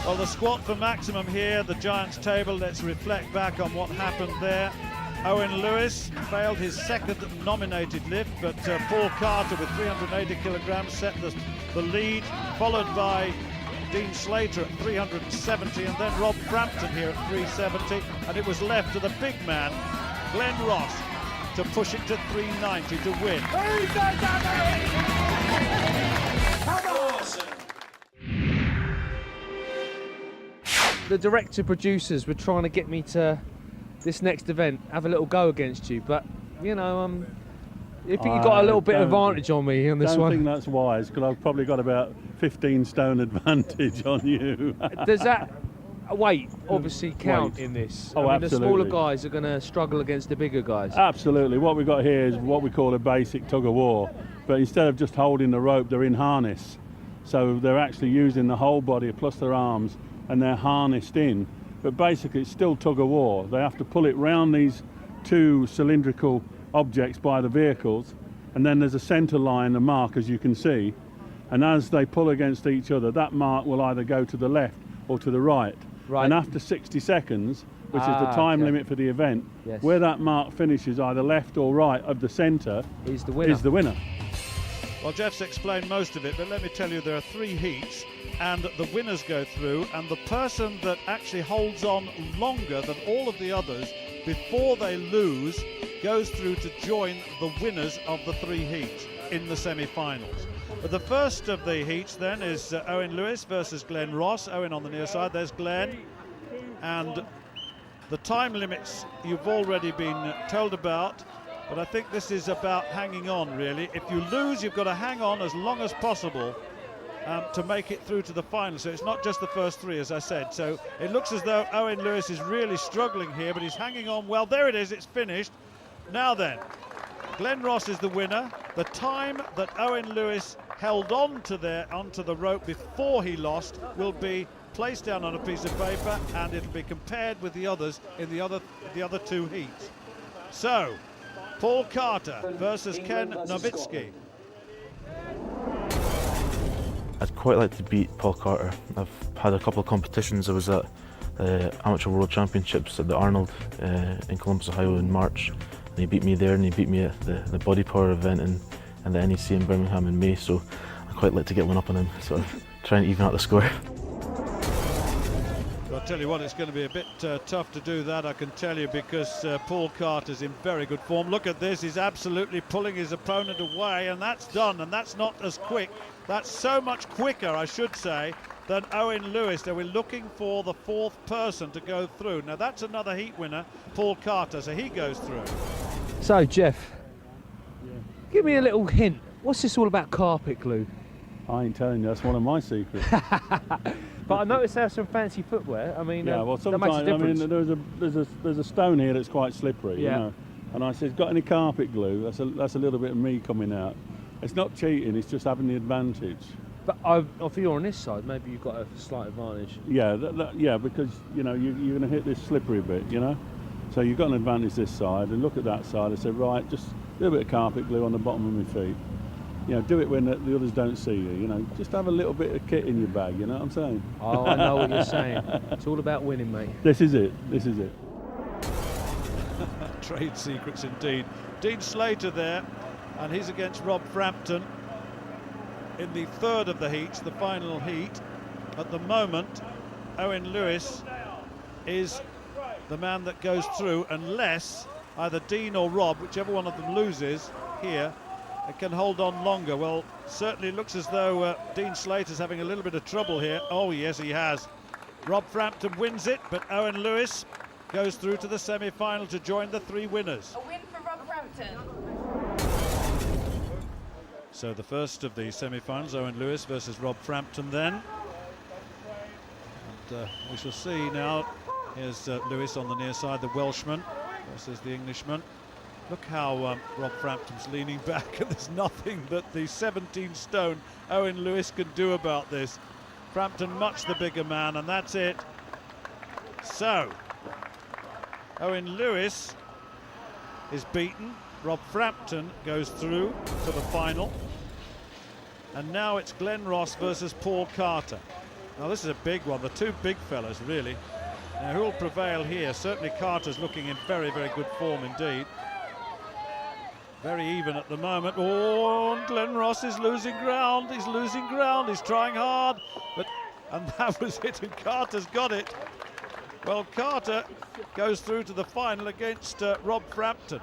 Well, the squat for maximum here, the Giants table. Let's reflect back on what happened there. Owen Lewis failed his second nominated lift, but Paul Carter with 380 kilograms set the lead, followed by Dean Slater at 370, and then Rob Frampton here at 370, and it was left to the big man, Glenn Ross, to push it to 390 to win. The director producers were trying to get me to this next event, have a little go against you, but you know, I think you got a little bit of advantage on me on this one. I don't think that's wise, because I've probably got about 15 stone advantage on you. Does that weight obviously count in this? Oh, I mean, absolutely. The smaller guys are going to struggle against the bigger guys. Absolutely. What we've got here is what we call a basic tug of war, but instead of just holding the rope, they're in harness. So they're actually using the whole body plus their arms, and they're harnessed in. But basically it's still tug of war. They have to pull it round these two cylindrical objects by the vehicles, and then there's a centre line, a mark, as you can see, and as they pull against each other, that mark will either go to the left or to the right. And after 60 seconds, which is the time limit for the event, where that mark finishes, either left or right of the centre, is the winner. Well, Jeff's explained most of it, but let me tell you, there are 3 heats, and the winners go through, and the person that actually holds on longer than all of the others before they lose goes through to join the winners of the 3 heats in the semi-finals. But the first of the heats then is Owen Lewis versus Glenn Ross. Owen on the near side, there's Glenn. And the time limits you've already been told about, but I think this is about hanging on, really. If you lose, you've got to hang on as long as possible to make it through to the final. So it's not just the first 3, as I said. So it looks as though Owen Lewis is really struggling here, but he's hanging on well. There it is, it's finished. Now then, Glenn Ross is the winner. The time that Owen Lewis held on to onto the rope before he lost will be placed down on a piece of paper, and it'll be compared with the others in the other 2 heats. So, Paul Carter versus Ken Nowitzki. I'd quite like to beat Paul Carter. I've had a couple of competitions. I was at Amateur World Championships at the Arnold in Columbus, Ohio in March. And he beat me there, and he beat me at the Body Power event and the NEC in Birmingham in May. So I'd quite like to get one up on him, sort of try and even out the score. I'll tell you what, it's going to be a bit tough to do that, I can tell you, because Paul Carter's in very good form. Look at this, he's absolutely pulling his opponent away, and that's done, and that's not as quick. That's so much quicker, I should say, than Owen Lewis. They were looking for the 4th person to go through. Now that's another heat winner, Paul Carter, so he goes through. So, Jeff, give me a little hint. What's this all about carpet glue? I ain't telling you, that's one of my secrets. But I noticed they have some fancy footwear. I mean, yeah, well, sometimes, I mean, there's a stone here that's quite slippery, you know. And I said, got any carpet glue? That's a little bit of me coming out. It's not cheating, it's just having the advantage. But if you're on this side, maybe you've got a slight advantage. Yeah, yeah, because you know you're going to hit this slippery bit, you know. So you've got an advantage this side, and look at that side. I said, right, just a little bit of carpet glue on the bottom of my feet. You know, do it when the others don't see you. You know, just have a little bit of kit in your bag. You know what I'm saying? Oh, I know what you're saying. It's all about winning, mate. This is it. This is it. Trade secrets indeed. Dean Slater there, and he's against Rob Frampton in the 3rd of the heats, the final heat. At the moment, Owen Lewis is the man that goes through, unless either Dean or Rob, whichever one of them loses here, can hold on longer. Well, certainly looks as though Dean Slater's having a little bit of trouble here. Oh yes, he has. Rob Frampton wins it, but Owen Lewis goes through to the semi-final to join the 3 winners. A win for Rob Frampton. So the first of the semi-finals, Owen Lewis versus Rob Frampton then. And we shall see now. Here's Lewis on the near side, the Welshman versus the Englishman. Look how Rob Frampton's leaning back, and there's nothing that the 17-stone Owen Lewis can do about this. Frampton much the bigger man, and that's it. So, Owen Lewis is beaten. Rob Frampton goes through to the final. And now it's Glenn Ross versus Paul Carter. Now this is a big one, the two big fellas really. Now who will prevail here? Certainly Carter's looking in very, very good form indeed. Very even at the moment. Oh, and Glenn Ross is losing ground. He's losing ground. He's trying hard. And that was it, and Carter's got it. Well, Carter goes through to the final against Rob Frampton.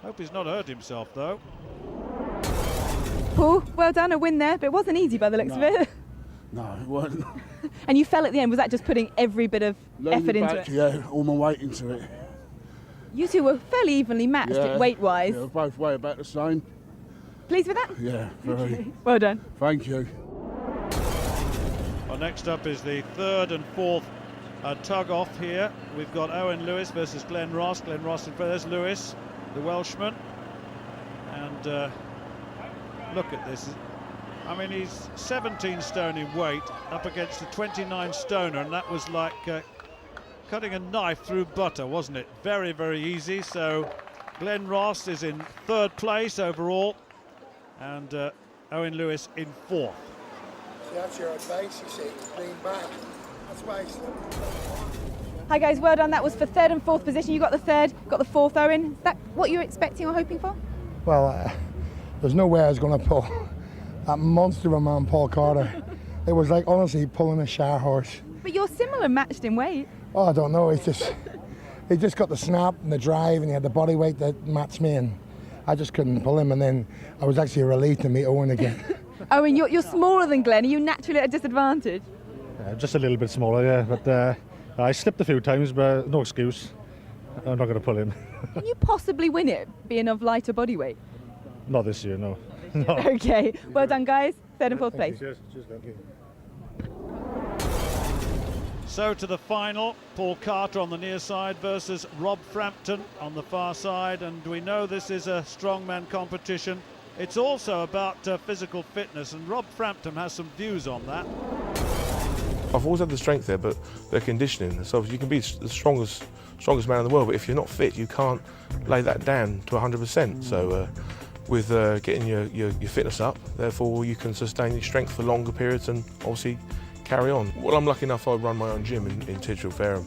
Hope he's not hurt himself, though. Paul, well done, a win there, but it wasn't easy by the looks of it. No, it wasn't. And you fell at the end. Was that just putting every bit of effort into it? Yeah, all my weight into it. You two were fairly evenly matched weight-wise. Yeah, both weigh about the same. Pleased with that? Yeah, very. Okay. Well done. Thank you. Well, next up is the third and fourth tug-off here. We've got Owen Lewis versus Glenn Ross. Glenn Ross in front. There's Lewis, the Welshman. And look at this. I mean, he's 17 stone in weight up against a 29 stoner, and that was like cutting a knife through butter, wasn't it? Very, very easy. So Glenn Ross is in third place overall, and Owen Lewis in fourth. See, that's your advice, you see, lean back. That's why he's... Hi guys, well done. That was for third and fourth position. You got the third, got the fourth, Owen. Is that what you were expecting or hoping for? Well, there's no way I was going to pull that monster of a man, Paul Carter. It was like, honestly, pulling a shire horse. But you're similar matched in weight. Oh, I don't know, he just got the snap and the drive, and he had the body weight that matched me, and I just couldn't pull him, and then I was actually relieved to meet Owen again. Owen, you're smaller than Glenn. Are you naturally at a disadvantage? Just a little bit smaller, yeah, but I slipped a few times, but no excuse. I'm not going to pull in. Can you possibly win it, being of lighter body weight? Not this year, no. No. Okay, well done guys. Third and fourth place. Cheers, thank you. So to the final, Paul Carter on the near side versus Rob Frampton on the far side, and we know this is a strongman competition. It's also about physical fitness, and Rob Frampton has some views on that. I've always had the strength there, but the conditioning. So you can be the strongest man in the world, but if you're not fit, you can't lay that down to 100%. So with getting your fitness up, therefore you can sustain your strength for longer periods and obviously carry on. Well, I'm lucky enough I run my own gym in Tidgerall Fareham.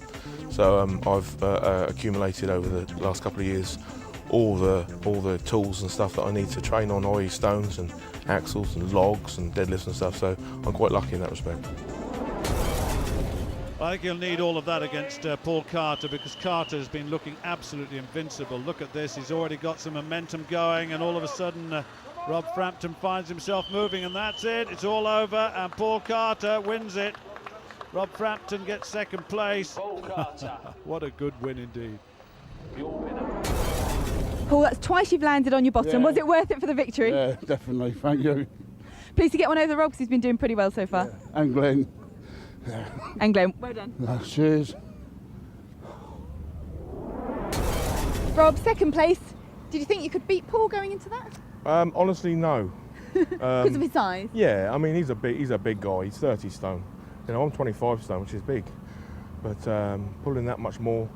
So I've accumulated over the last couple of years all the tools and stuff that I need to train on, i.e. stones and axles and logs and deadlifts and stuff, so I'm quite lucky in that respect. I think he'll need all of that against Paul Carter, because Carter has been looking absolutely invincible. Look at this, he's already got some momentum going, and all of a sudden Rob Frampton finds himself moving, and that's it, it's all over, and Paul Carter wins it. Rob Frampton gets second place. Paul Carter. What a good win indeed. Your winner. Paul, that's twice you've landed on your bottom. Yeah. Was it worth it for the victory? Yeah, definitely, thank you. Pleased to get one over Rob, because he's been doing pretty well so far. Yeah. And Glenn. Yeah. And Glenn, well done. Cheers. Rob, second place. Did you think you could beat Paul going into that? Honestly, no. Because of his size? Yeah, I mean he's a big guy. He's 30 stone. You know, I'm 25 stone, which is big. But pulling that much more,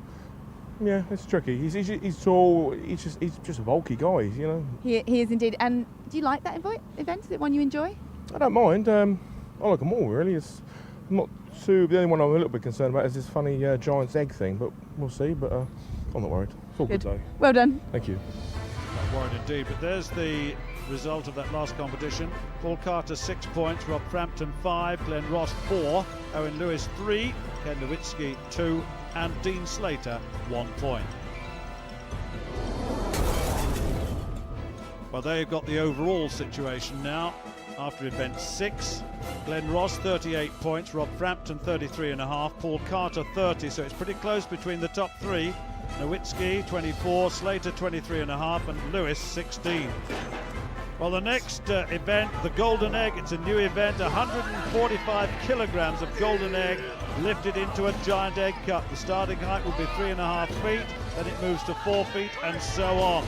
yeah, it's tricky. He's tall. He's just a bulky guy, you know. He is indeed. And do you like that event? Is it one you enjoy? I don't mind. I like them all really. It's not too. The only one I'm a little bit concerned about is this funny giant's egg thing. But we'll see. But I'm not worried. It's all good though. Well done. Thank you. Not worried indeed, but there's the result of that last competition. Paul Carter 6 points, Rob Frampton 5, Glenn Ross 4, Owen Lewis 3, Ken Nowitzki 2, and Dean Slater 1 point. Well, they've got the overall situation now after event 6. Glenn Ross 38 points, Rob Frampton 33.5, Paul Carter 30, so it's pretty close between the top three. Nowitzki 24, Slater 23.5, and Lewis 16. Well, the next event, the Golden Egg, it's a new event, 145 kilograms of golden egg lifted into a giant egg cup. The starting height will be 3.5 feet, then it moves to 4 feet, and so on.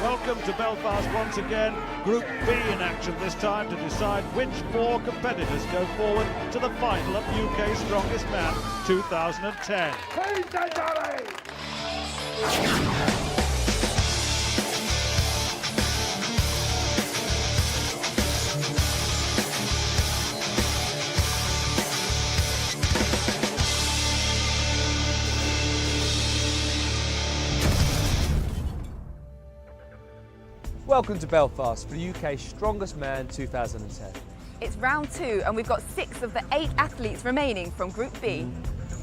Welcome to Belfast once again. Group B in action this time to decide which 4 competitors go forward to the final of UK Strongest Man 2010. Welcome to Belfast for the UK's Strongest Man 2010. It's round 2 and we've got 6 of the 8 athletes remaining from Group B.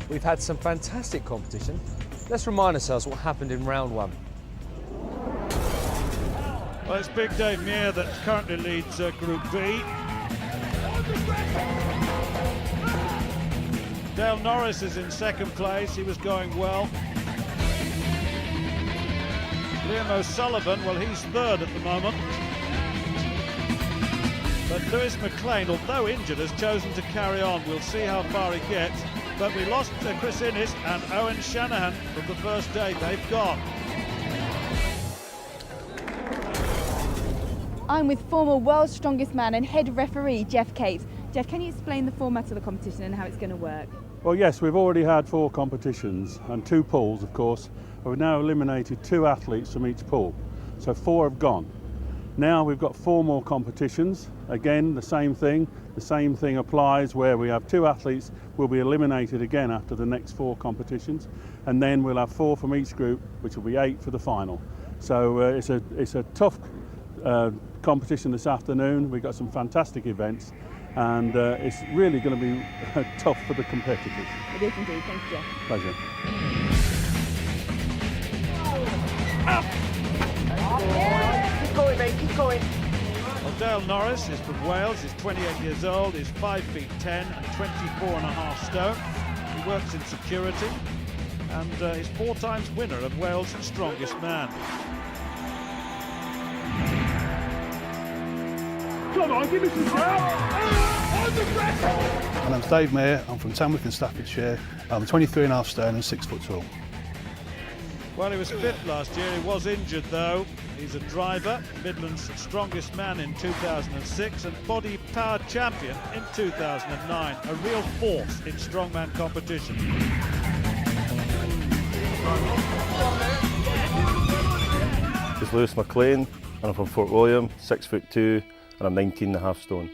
We've had some fantastic competition. Let's remind ourselves what happened in round 1. Well, it's Big Dave Meir that currently leads Group B. Dale Norris is in second place, he was going well. Liam O'Sullivan, well, he's third at the moment. But Lewis McLean, although injured, has chosen to carry on. We'll see how far he gets. But we lost Chris Innes and Owen Shanahan from the first day. They've gone. I'm with former World's Strongest Man and head referee Jeff Capes. Jeff, can you explain the format of the competition and how it's going to work? Well, yes, we've already had 4 competitions and 2 pools, of course. We've now eliminated 2 athletes from each pool, so 4 have gone. Now we've got 4 more competitions. Again, the same thing applies where we have 2 athletes will be eliminated again after the next 4 competitions, and then we'll have 4 from each group, which will be 8 for the final. So it's a tough competition this afternoon. We've got some fantastic events, and it's really going to be tough for the competitors. It is indeed. Thank you, Jeff. Pleasure. Keep going, mate, keep going. Well, Dale Norris is from Wales, he's 28 years old, he's 5 feet 10 and 24.5 stone. He works in security and he's 4 times winner of Wales' Strongest Man. Come on, give me some help! My name's Dave Mayer, I'm from Tamworth in Staffordshire. I'm 23.5 stone and 6 foot tall. Well, he was fit last year, he was injured though. He's a driver, Midland's Strongest Man in 2006 and body power champion in 2009. A real force in strongman competition. It's Lewis McLean and I'm from Fort William, 6'2" and I'm 19.5 stone.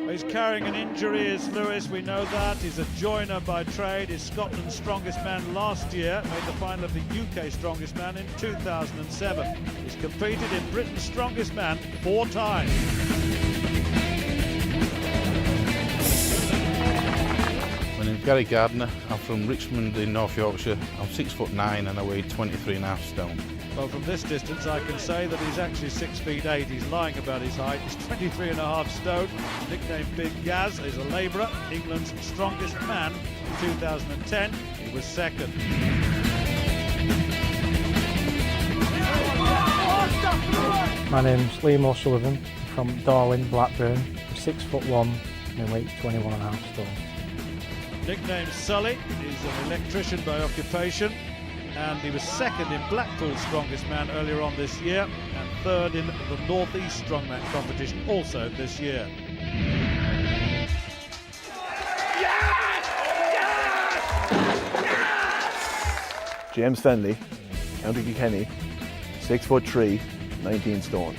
He's carrying an injury, is Lewis, we know that. He's a joiner by trade. He's Scotland's Strongest Man last year, made the final of the UK Strongest Man in 2007. He's competed in Britain's Strongest Man 4 times. My name's Gary Gardner. I'm from Richmond in North Yorkshire. I'm 6'9" and I weigh 23.5 stone. Well, from this distance, I can say that he's actually 6 feet 8. He's lying about his height. He's 23.5 stone. Nicknamed Big Gaz, is a labourer. England's Strongest Man in 2010. He was second. My name's Liam O'Sullivan from Darwin, Blackburn. I'm 6'1" and I weigh 21.5 stone. Nicknamed Sully, he's an electrician by occupation. And he was second in Blackpool's Strongest Man earlier on this year and third in the North East Strongman competition also this year. James Fenley, County Kilkenny, 6'3", 19 stone.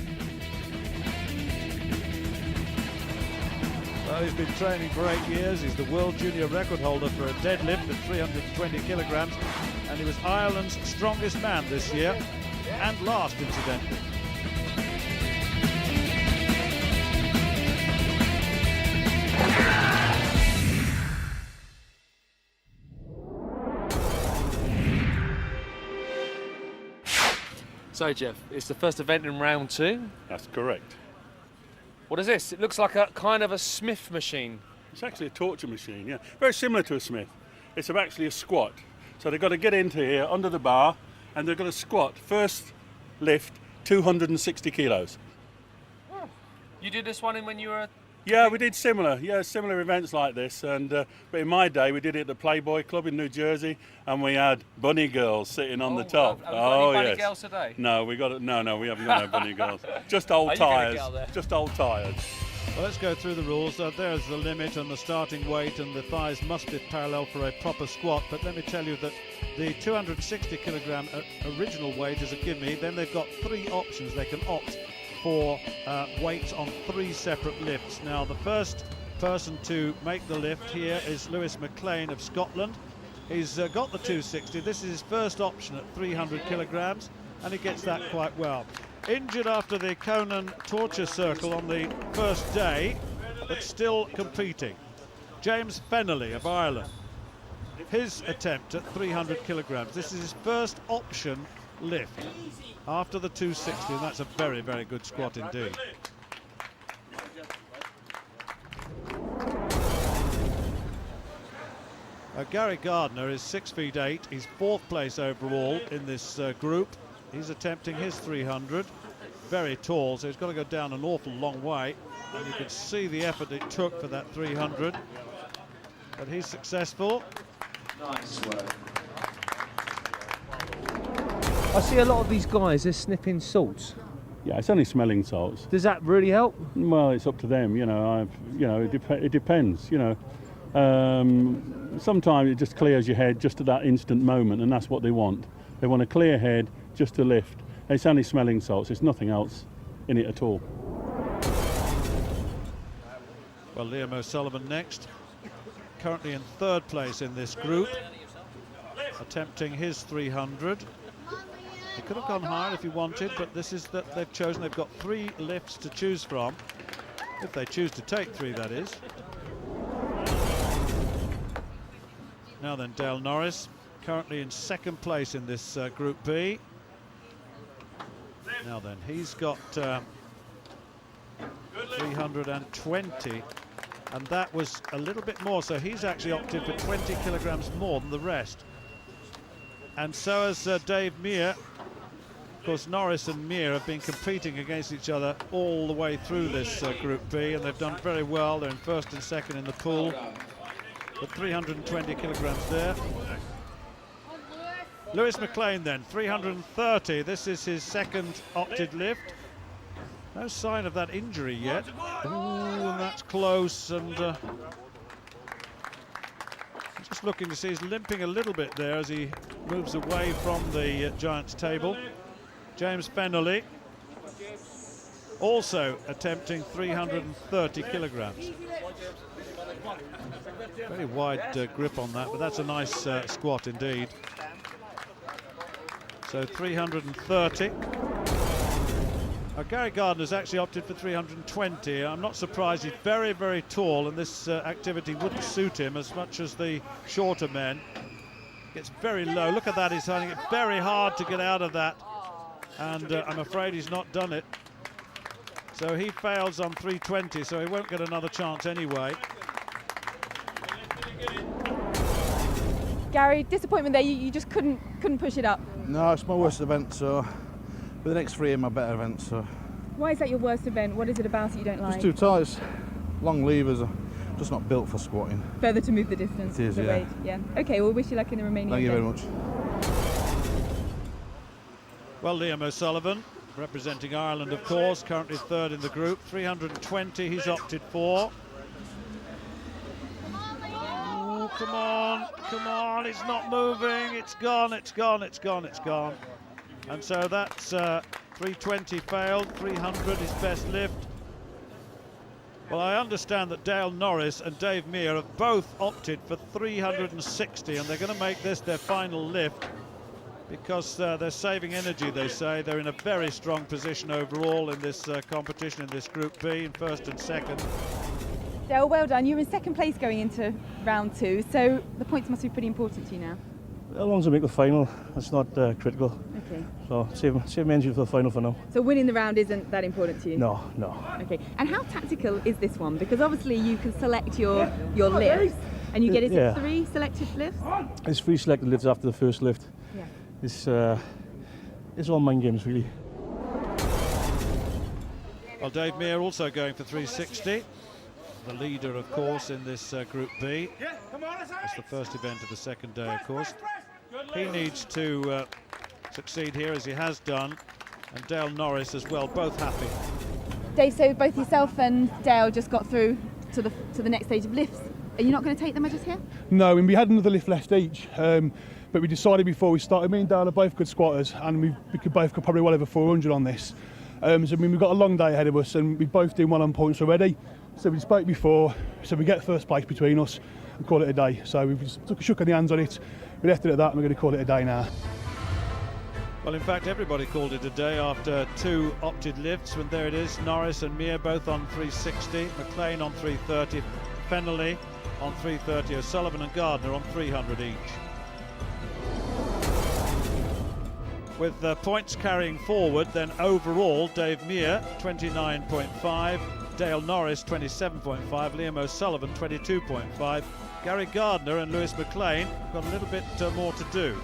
Well, he's been training for 8 years. He's the world junior record holder for a deadlift at 320 kilograms. And he was Ireland's Strongest Man this year, and last, incidentally. So, Jeff, it's the first event in round 2. That's correct. What is this? It looks like a kind of a Smith machine. It's actually a torture machine, yeah. Very similar to a Smith. It's actually a squat. So they've got to get into here under the bar and they're going to squat. First lift, 260 kilos. You did this one when you were Yeah, we did similar events like this, and but in my day we did it at the Playboy Club in New Jersey, and we had bunny girls sitting on the top. Have we got any bunny yes. girls today? No, we haven't got no bunny girls. Just old tyres. Just old tyres. Well, let's go through the rules. There's the limit and the starting weight, and the thighs must be parallel for a proper squat. But let me tell you that the 260 kilogram original weight is a gimme. Then they've got 3 options. They can opt for weights on 3 separate lifts. Now, the first person to make the lift here is Lewis McLean of Scotland. He's got the 260. This is his first option at 300 kilograms, and he gets that quite well. Injured after the Conan torture circle on the first day, but still competing. James Fennelly of Ireland. His attempt at 300 kilograms. This is his first option lift after the 260, and that's a very, very good squat indeed. Gary Gardner is 6'8". He's 4th place overall in this group. He's attempting his 300. Very tall, so he's got to go down an awful long way. And you can see the effort it took for that 300. But he's successful. Nice work. I see a lot of these guys, they're sniffing salts. Yeah, it's only smelling salts. Does that really help? Well, it's up to them, it depends, sometimes it just clears your head just at that instant moment, and that's what they want. They want a clear head just to lift. It's only smelling salts, there's nothing else in it at all. Well, Liam O'Sullivan next, currently in 3rd place in this group, attempting his 300. He could have gone higher if he wanted, but this is that they've chosen. They've got 3 lifts to choose from, if they choose to take 3, that is. Now then, Dale Norris, currently in 2nd place in this Group B. Now then, he's got 320, and that was a little bit more, so he's actually opted for 20 kilograms more than the rest. And so has Dave Meir. Of course, Norris and Meir have been competing against each other all the way through this Group B, and they've done very well. They're in 1st and 2nd in the pool. But 320 kilograms there. Lewis McLean then, 330. This is his 2nd opted lift. No sign of that injury yet. Ooh, and that's close. And just looking to see, he's limping a little bit there as he moves away from the Giants table. James Fennelly also attempting 330 kilograms. Very wide grip on that, but that's a nice squat indeed. So 330. Gary Gardner's actually opted for 320. I'm not surprised. He's very, very tall, and this activity wouldn't suit him as much as the shorter men. Gets very low. Look at that. He's finding it very hard to get out of that, and I'm afraid he's not done it. So he fails on 320, so he won't get another chance anyway. Gary, disappointment there. You just couldn't push it up. No, it's my worst event, so but the next 3 are my better events. So. Why is that your worst event? What is it about it you don't like? It's too tight. It's long levers are just not built for squatting. Further to move the distance. It is, the yeah. weight. Yeah. Okay. Well, wish you luck in the remaining. Thank you very much. Well, Liam O'Sullivan, representing Ireland, of course, currently 3rd in the group. 320 he's opted for. Ooh, come on, it's not moving, it's gone. And so that's 320 failed, 300 his best lift. Well, I understand that Dale Norris and Dave Meir have both opted for 360, and they're going to make this their final lift because they're saving energy, they say. They're in a very strong position overall in this competition, in this Group B, in 1st and 2nd. Dale, well done. You're in 2nd place going into round 2, so the points must be pretty important to you now. As long as I make the final, it's not critical. Okay. So save my energy for the final for now. So winning the round isn't that important to you? No. Okay. And how tactical is this one? Because obviously you can select your lifts, and you get it 3 selected lifts. It's 3 selected lifts after the first lift. Yeah. It's all mind games really. Well, Dave Meir also going for 360. the leader, of course, in this Group B. It's the first event of the second day, of course. He needs to succeed here, as he has done, and Dale Norris as well, both happy. Dave, so both yourself and Dale just got through to the next stage of lifts. Are you not going to take the measures here? No, I mean, we had another lift left each, but we decided before we started, me and Dale are both good squatters, and we could probably well over 400 on this. So I mean, we've got a long day ahead of us, and we're both doing well on points already. So we spoke before, so we get first place between us and call it a day. So we've just shook the hands on it, we left it at that, and we're going to call it a day now. Well, in fact, everybody called it a day after 2 opted lifts, and there it is, Norris and Meir both on 360, McLean on 330, Fennelly on 330, O'Sullivan and Gardner on 300 each. With points carrying forward, then overall, Dave Meir 29.5, Dale Norris 27.5, Liam O'Sullivan 22.5, Gary Gardner and Lewis McLean got a little bit more to do.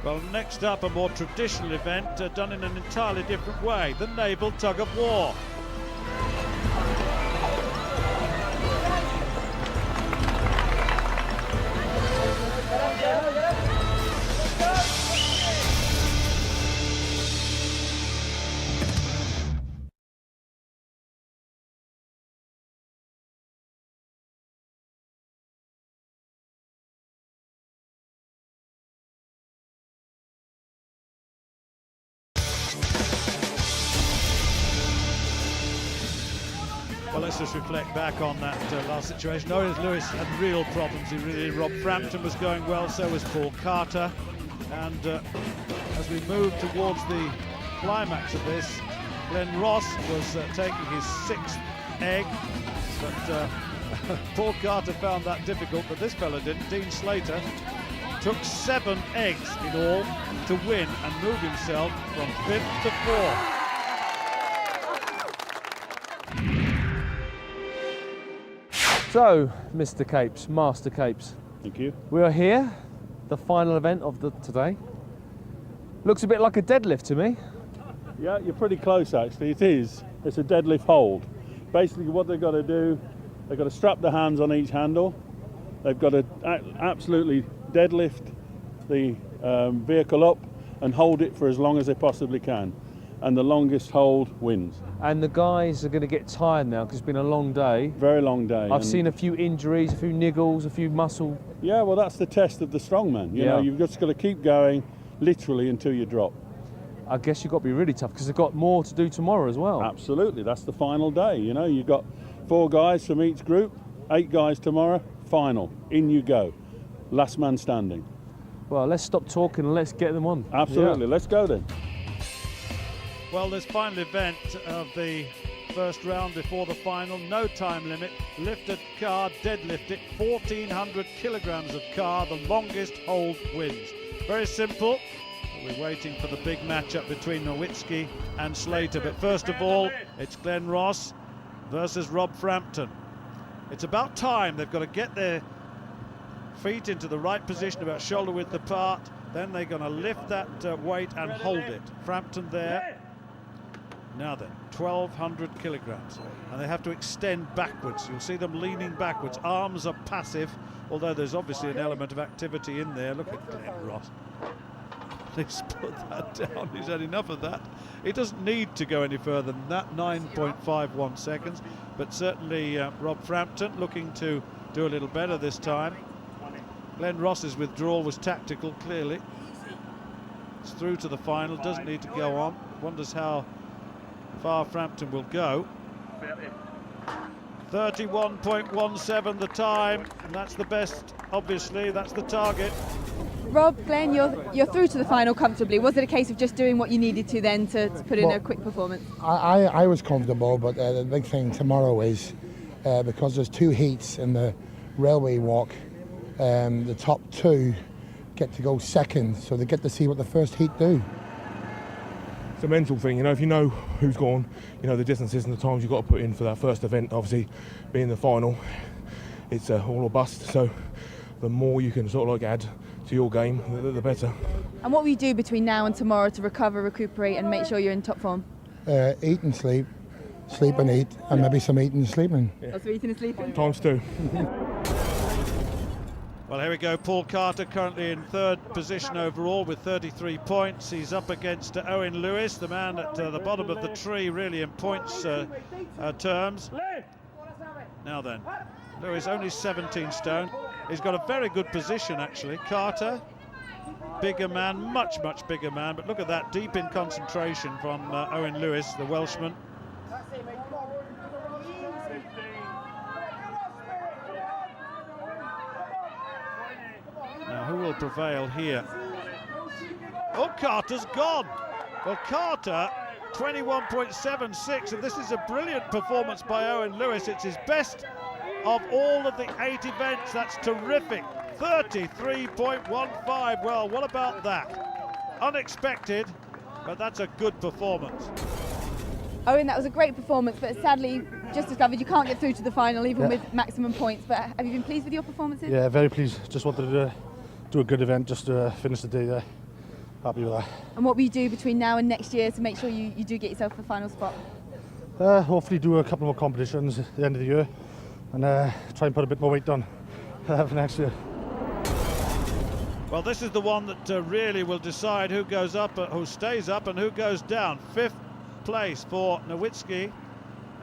Well, next up, a more traditional event done in an entirely different way, the naval tug of war. Well, let's just reflect back on that last situation. Lewis had real problems. He really did. Rob Frampton was going well, so was Paul Carter. And as we move towards the climax of this, Glenn Ross was taking his 6th egg, but Paul Carter found that difficult, but this fella didn't. Dean Slater took 7 eggs in all to win and move himself from 5th to 4th. So, Mr. Capes, Master Capes. Thank you. We are here, the final event of today. Looks a bit like a deadlift to me. Yeah, you're pretty close actually. It is. It's a deadlift hold. Basically what they've got to do, they've got to strap the hands on each handle. They've got to absolutely deadlift the vehicle up and hold it for as long as they possibly can. And the longest hold wins. And the guys are going to get tired now because it's been a long day. Very long day. I've seen a few injuries, a few niggles, a few muscle. Yeah, well, that's the test of the strongman. You know, you've just got to keep going, literally, until you drop. I guess you've got to be really tough because they've got more to do tomorrow as well. Absolutely, that's the final day. You know, you've got 4 guys from each group, 8 guys tomorrow, final. In you go. Last man standing. Well, let's stop talking and let's get them on. Absolutely, let's go then. Well, this final event of the first round before the final, no time limit, lifted car, deadlift it, 1,400 kilograms of car, the longest hold wins. Very simple. We're waiting for the big matchup between Nowitzki and Slater, but first of all, it's Glenn Ross versus Rob Frampton. It's about time. They've got to get their feet into the right position, about shoulder width apart, then they're going to lift that weight and hold it. Frampton there. Now then, 1,200 kilograms, and they have to extend backwards. You'll see them leaning backwards. Arms are passive, although there's obviously an element of activity in there. Look at Glenn Ross. Please put that down. He's had enough of that. He doesn't need to go any further than that, 9.51 seconds. But certainly Rob Frampton looking to do a little better this time. Glenn Ross's withdrawal was tactical, clearly. It's through to the final, doesn't need to go on. Wonders how far Frampton will go. 31.17 the time, and that's the best, obviously, that's the target. Rob, Glenn, you're through to the final comfortably. Was it a case of just doing what you needed to then to put in a quick performance? I was comfortable, but the big thing tomorrow is because there's 2 heats in the railway walk, the top 2 get to go second, so they get to see what the first heat do. It's a mental thing, you know, if you know who's gone, you know the distances and the times you've got to put in for that first event, obviously being the final, it's all or bust, so the more you can sort of like add to your game, the better. And what will you do between now and tomorrow to recover, recuperate and make sure you're in top form? Eat and sleep, sleep and eat, and maybe some eating and sleeping. Also eating and sleeping? Times two. Well, here we go. Paul Carter currently in third position overall with 33 points. He's up against Owen Lewis, the man at the bottom of the tree, really in points terms. Now then, Lewis only 17 stone. He's got a very good position, actually. Carter, bigger man, much bigger man. But look at that, deep in concentration from Owen Lewis, the Welshman. Now, who will prevail here? Oh, Carter's gone. Well, Carter, 21.76, and this is a brilliant performance by Owen Lewis. It's his best of all of the 8 events. That's terrific. 33.15. Well, what about that? Unexpected, but that's a good performance. Owen, that was a great performance, but sadly, just discovered you can't get through to the final even with maximum points. But have you been pleased with your performances? Yeah, very pleased. Just wanted to do a good event, just to finish the day there. Happy with that. And what will you do between now and next year to make sure you do get yourself the final spot? Hopefully do a couple more competitions at the end of the year and try and put a bit more weight on for next year. Well, this is the one that really will decide who goes up, who stays up and who goes down. 5th place for Nowitzki,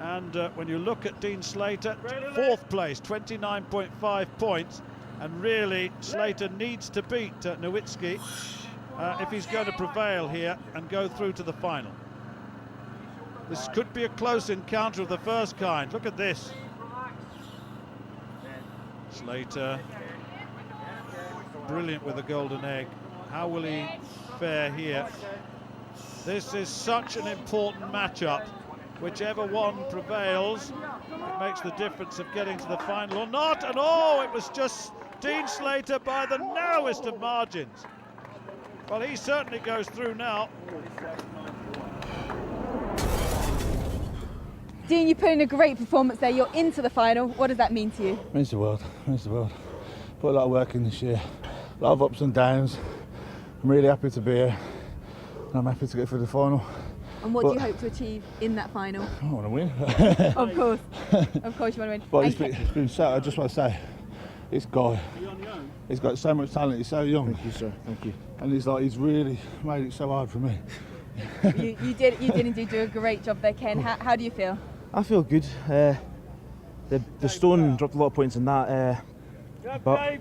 and when you look at Dean Slater, 4th place, 29.5 points, and really Slater needs to beat Nowitzki if he's going to prevail here and go through to the final. This could be a close encounter of the first kind. Look at this. Slater, brilliant with the golden egg. How will he fare here? This is such an important matchup. Whichever one prevails, it makes the difference of getting to the final or not. And oh, it was just Dean Slater by the narrowest of margins. Well, he certainly goes through now. Dean, you put in a great performance there. You're into the final. What does that mean to you? Means the world. Means the world. Put a lot of work in this year. A lot of ups and downs. I'm really happy to be here. And I'm happy to get through the final. And what do you hope to achieve in that final? I want to win. Of course. Of course you want to win. But it's been so, I just want to say, this guy, he's got so much talent, he's so young. Thank you, sir. Thank you. And he's really made it so hard for me. You did indeed do a great job there, Ken. How do you feel? I feel good. The stone dropped a lot of points in that, but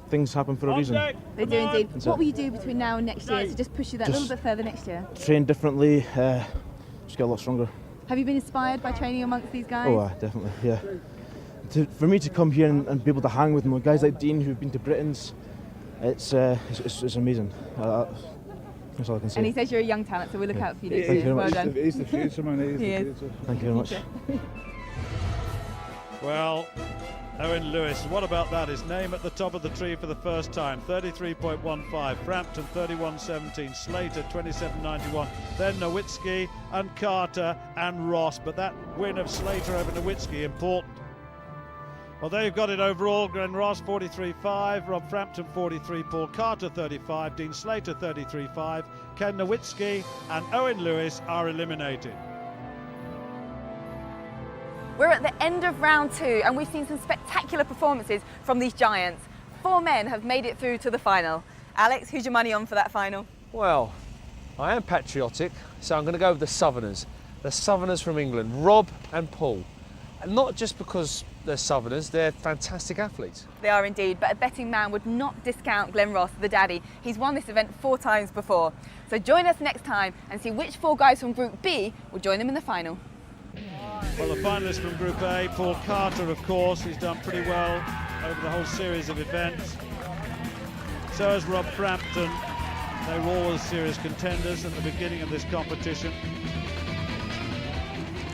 things happen for a reason. They do indeed. What will you do between now and next year to just push you that little bit further next year? Train differently, just get a lot stronger. Have you been inspired by training amongst these guys? Oh, definitely, yeah. For me to come here and be able to hang with guys like Dean who've been to Britain's, it's amazing. That's all I can say. And he says you're a young talent, so we'll look out for you next year. Well done. He's the future, man. He's the future. Thank you very much. Well, Owen Lewis, what about that? His name at the top of the tree for the first time. 33.15. Frampton 31.17. Slater 27.91. Then Nowitzki and Carter and Ross. But that win of Slater over Nowitzki, important. Well, they've got it overall. Glenn Ross 43.5, Rob Frampton 43, Paul Carter 35, Dean Slater 33.5, Ken Nowitzki and Owen Lewis are eliminated. We're at the end of round 2 and we've seen some spectacular performances from these giants. 4 men have made it through to the final. Alex, who's your money on for that final? Well, I am patriotic, so I'm going to go with the Southerners from England, Rob and Paul. And not just because they're Southerners, they're fantastic athletes. They are indeed, but a betting man would not discount Glenn Ross, the daddy. He's won this event 4 times before. So join us next time and see which 4 guys from Group B will join them in the final. Well, the finalists from Group A, Paul Carter, of course, he's done pretty well over the whole series of events. So has Rob Frampton. They were always serious contenders at the beginning of this competition.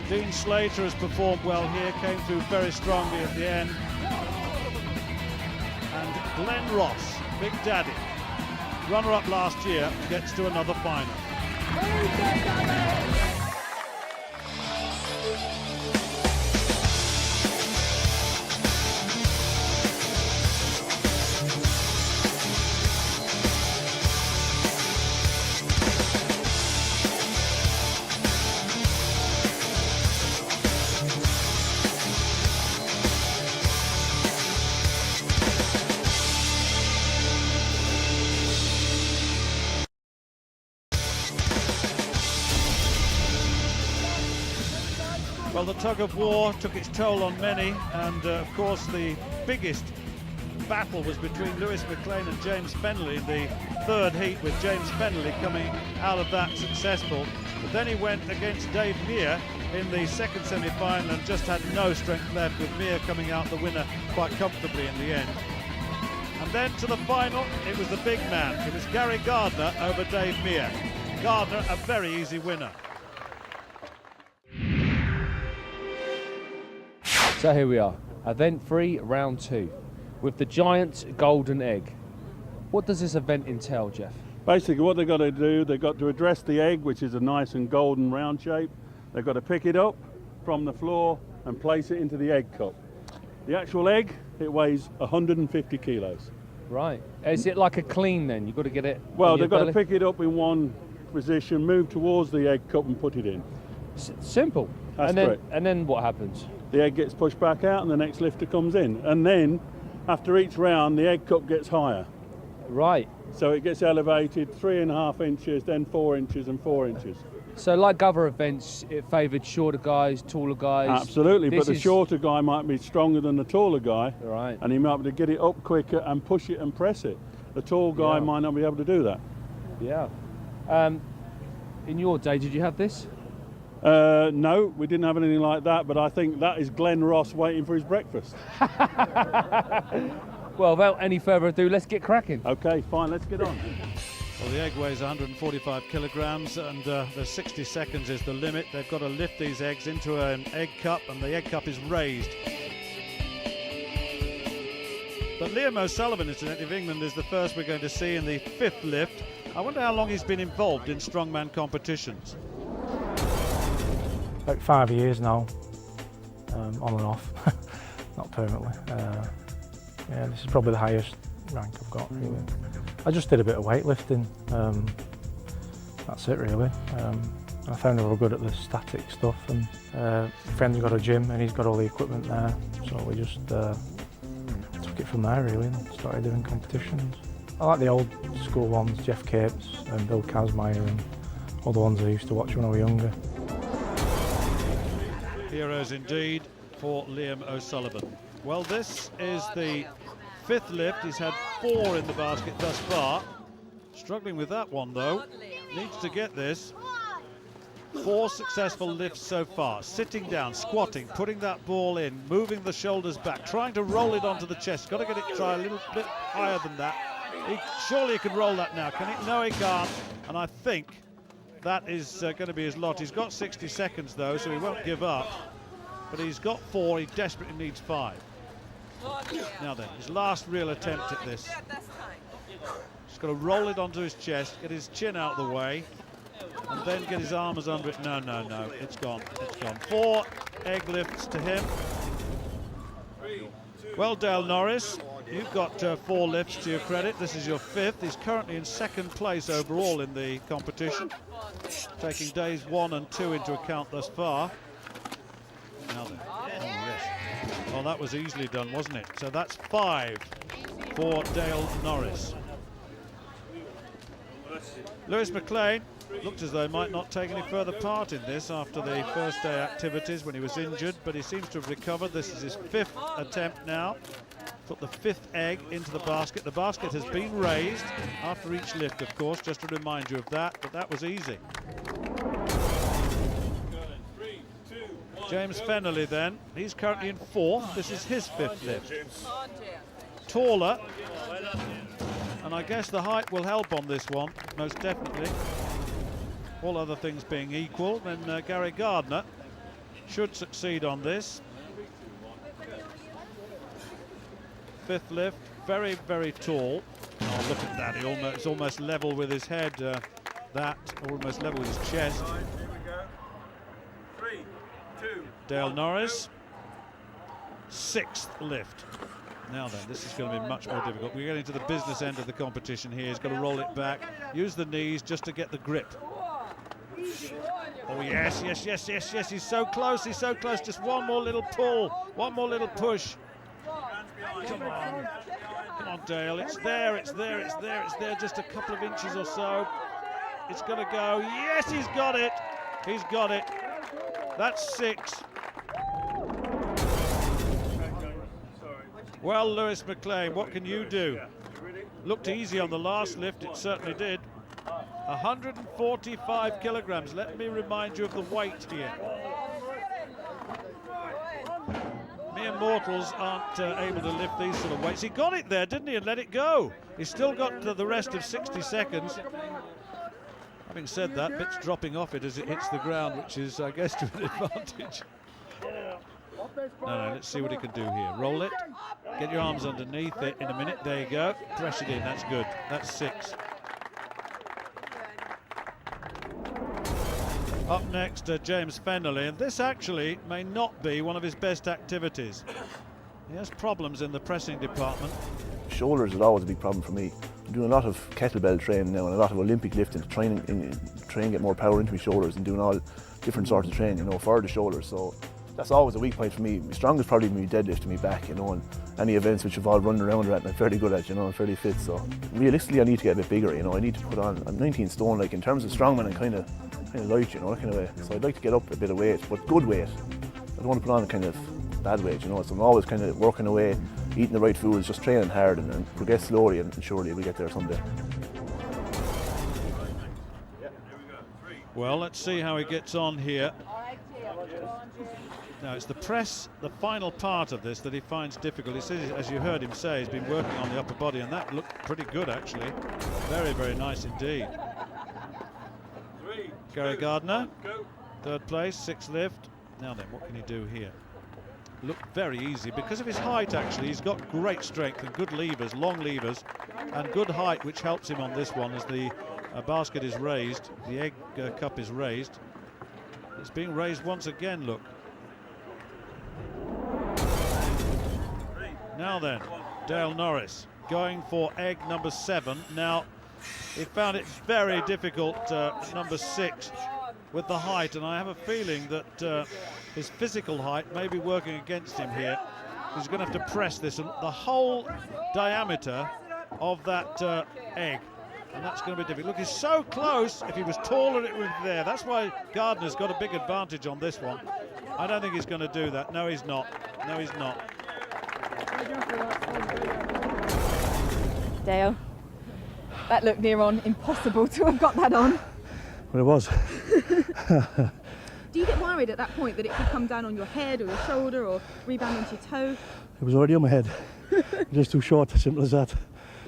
Dean Slater has performed well here, came through very strongly at the end. And Glenn Ross, Big Daddy, runner-up last year, gets to another final. Well, the tug of war took its toll on many, and of course the biggest battle was between Lewis McLean and James Fennelly in the third heat, with James Fennelly coming out of that successful. But then he went against Dave Mear in the second semi-final and just had no strength left, with Mear coming out the winner quite comfortably in the end. And then to the final, it was the big man. It was Gary Gardner over Dave Mear. Gardner, a very easy winner. So here we are, event 3, round 2, with the giant golden egg. What does this event entail, Jeff? Basically what they've got to do, they've got to address the egg, which is a nice and golden round shape. They've got to pick it up from the floor and place it into the egg cup. The actual egg, it weighs 150 kilos. Right. Is it like a clean then? You've got to get it. Well, they've got to pick it up in one position, move towards the egg cup and put it in. Simple. That's correct. And then what happens? The egg gets pushed back out and the next lifter comes in. And then, after each round, the egg cup gets higher. Right. So it gets elevated 3.5 inches, then 4 inches and 4 inches. So like other events, it favoured shorter guys, taller guys? Absolutely, but the shorter guy might be stronger than the taller guy. Right. And he might be able to get it up quicker and push it and press it. The tall guy might not be able to do that. Yeah. In your day, did you have this? No, we didn't have anything like that, but I think that is Glenn Ross waiting for his breakfast. Well, without any further ado, let's get cracking. Okay, fine, let's get on. Well, the egg weighs 145 kilograms, and the 60 seconds is the limit. They've got to lift these eggs into an egg cup, and the egg cup is raised. But Liam O'Sullivan, incidentally, of England, is the first we're going to see in the 5th lift. I wonder how long he's been involved in strongman competitions. About 5 years now, on and off, not permanently. Yeah, this is probably the highest rank I've got, really. I just did a bit of weightlifting, that's it really. I found I was good at the static stuff, and a friend's got a gym and he's got all the equipment there, so we just took it from there really and started doing competitions. I like the old school ones, Jeff Capes and Bill Kazmaier and all the ones I used to watch when I was younger. Heroes indeed for Liam O'Sullivan. Well, this is the 5th lift. He's had 4 in the basket thus far. Struggling with that one though. Needs to get this. 4 successful lifts so far. Sitting down, squatting, putting that ball in, moving the shoulders back, trying to roll it onto the chest. Got to get it, try a little bit higher than that. Surely he can roll that now. Can he? No, he can't. And I think that is going to be his lot. He's got 60 seconds though, so he won't give up. But he's got 4, he desperately needs 5. Now then, his last real attempt at this. He's got to roll it onto his chest, get his chin out of the way, and then get his arms under it. No, no, no, it's gone, it's gone. 4 egg lifts to him. Well, Dale Norris, you've got 4 lifts to your credit. This is your 5th. He's currently in 2nd place overall in the competition, taking days 1 and 2 into account thus far. Now then, oh yes. Well, that was easily done, wasn't it? So that's 5 for Dale Norris. Lewis McLean looked as though he might not take any further part in this after the first day activities when he was injured, but he seems to have recovered. This is his 5th attempt now. Put the 5th egg into the basket. The basket has been raised after each lift, of course, just to remind you of that, but that was easy. James Fennelly then, he's currently in 4th. This is his 5th lift. Taller, and I guess the height will help on this one, most definitely. All other things being equal, then Gary Gardner should succeed on this. 5th lift, very, very tall. Oh, look at that, it's almost level with his head, almost level with his chest. Dale Norris, 6th lift. Now then, this is going to be much more difficult. We're getting to the business end of the competition here. He's got to roll it back, use the knees just to get the grip. Oh yes, yes, yes, yes, yes, he's so close, just one more little pull, one more little push. Come on Dale, it's there, just a couple of inches or so. It's going to go, yes, he's got it. That's 6. Well, Lewis McLean, what can you do? Looked easy on the last lift, it certainly did. 145 kilograms. Let me remind you of the weight here. Mere mortals aren't able to lift these sort of weights. He got it there, didn't he, and let it go. He's still got the rest of 60 seconds. Having said that, bit's dropping off it as it hits the ground, which is, I guess, to an advantage. No, let's see what he can do here. Roll it, get your arms underneath it in a minute. There you go. Press it in, that's good. That's 6. Up next, James Fennelly, and this actually may not be one of his best activities. He has problems in the pressing department. Shoulders is always a big problem for me. I'm doing a lot of kettlebell training now and a lot of Olympic lifting to try and get more power into my shoulders and doing all different sorts of training, you know, for the shoulders. So that's always a weak point for me. My strongest probably my deadlift and my back, you know, and any events which involve running around at, I'm fairly good at, you know, I'm fairly fit. So realistically, I need to get a bit bigger, you know. I need to put on, I'm 19 stone, like in terms of strongman, I'm kind of light, you know, that kind of way. So I'd like to get up a bit of weight, but good weight. I don't want to put on a kind of bad weight, you know. So I'm always kind of working away, eating the right foods, just training hard and progress slowly, and surely we'll get there someday. Well, let's see how he gets on here. Now, it's the press, the final part of this, that he finds difficult. He says, as you heard him say, he's been working on the upper body, and that looked pretty good, actually. Very, very nice indeed. Gary Gardner, 3rd place, 6th lift. Now then, what can he do here? Looked very easy because of his height, actually. He's got great strength and good levers, long levers, and good height, which helps him on this one as the basket is raised, the egg cup is raised. It's being raised once again, look. Now then, Dale Norris going for egg number 7. Now, he found it very difficult, number 6, with the height, and I have a feeling that his physical height may be working against him here. He's going to have to press this, and the whole diameter of that egg, and that's going to be difficult. Look, he's so close. If he was taller, it would be there. That's why Gardner's got a big advantage on this one. I don't think he's going to do that. No, he's not. No, he's not. Dale, that looked near on impossible to have got that on. Well, it was. Do you get worried at that point that it could come down on your head or your shoulder or rebound onto your toe? It was already on my head. Just too short, simple as that.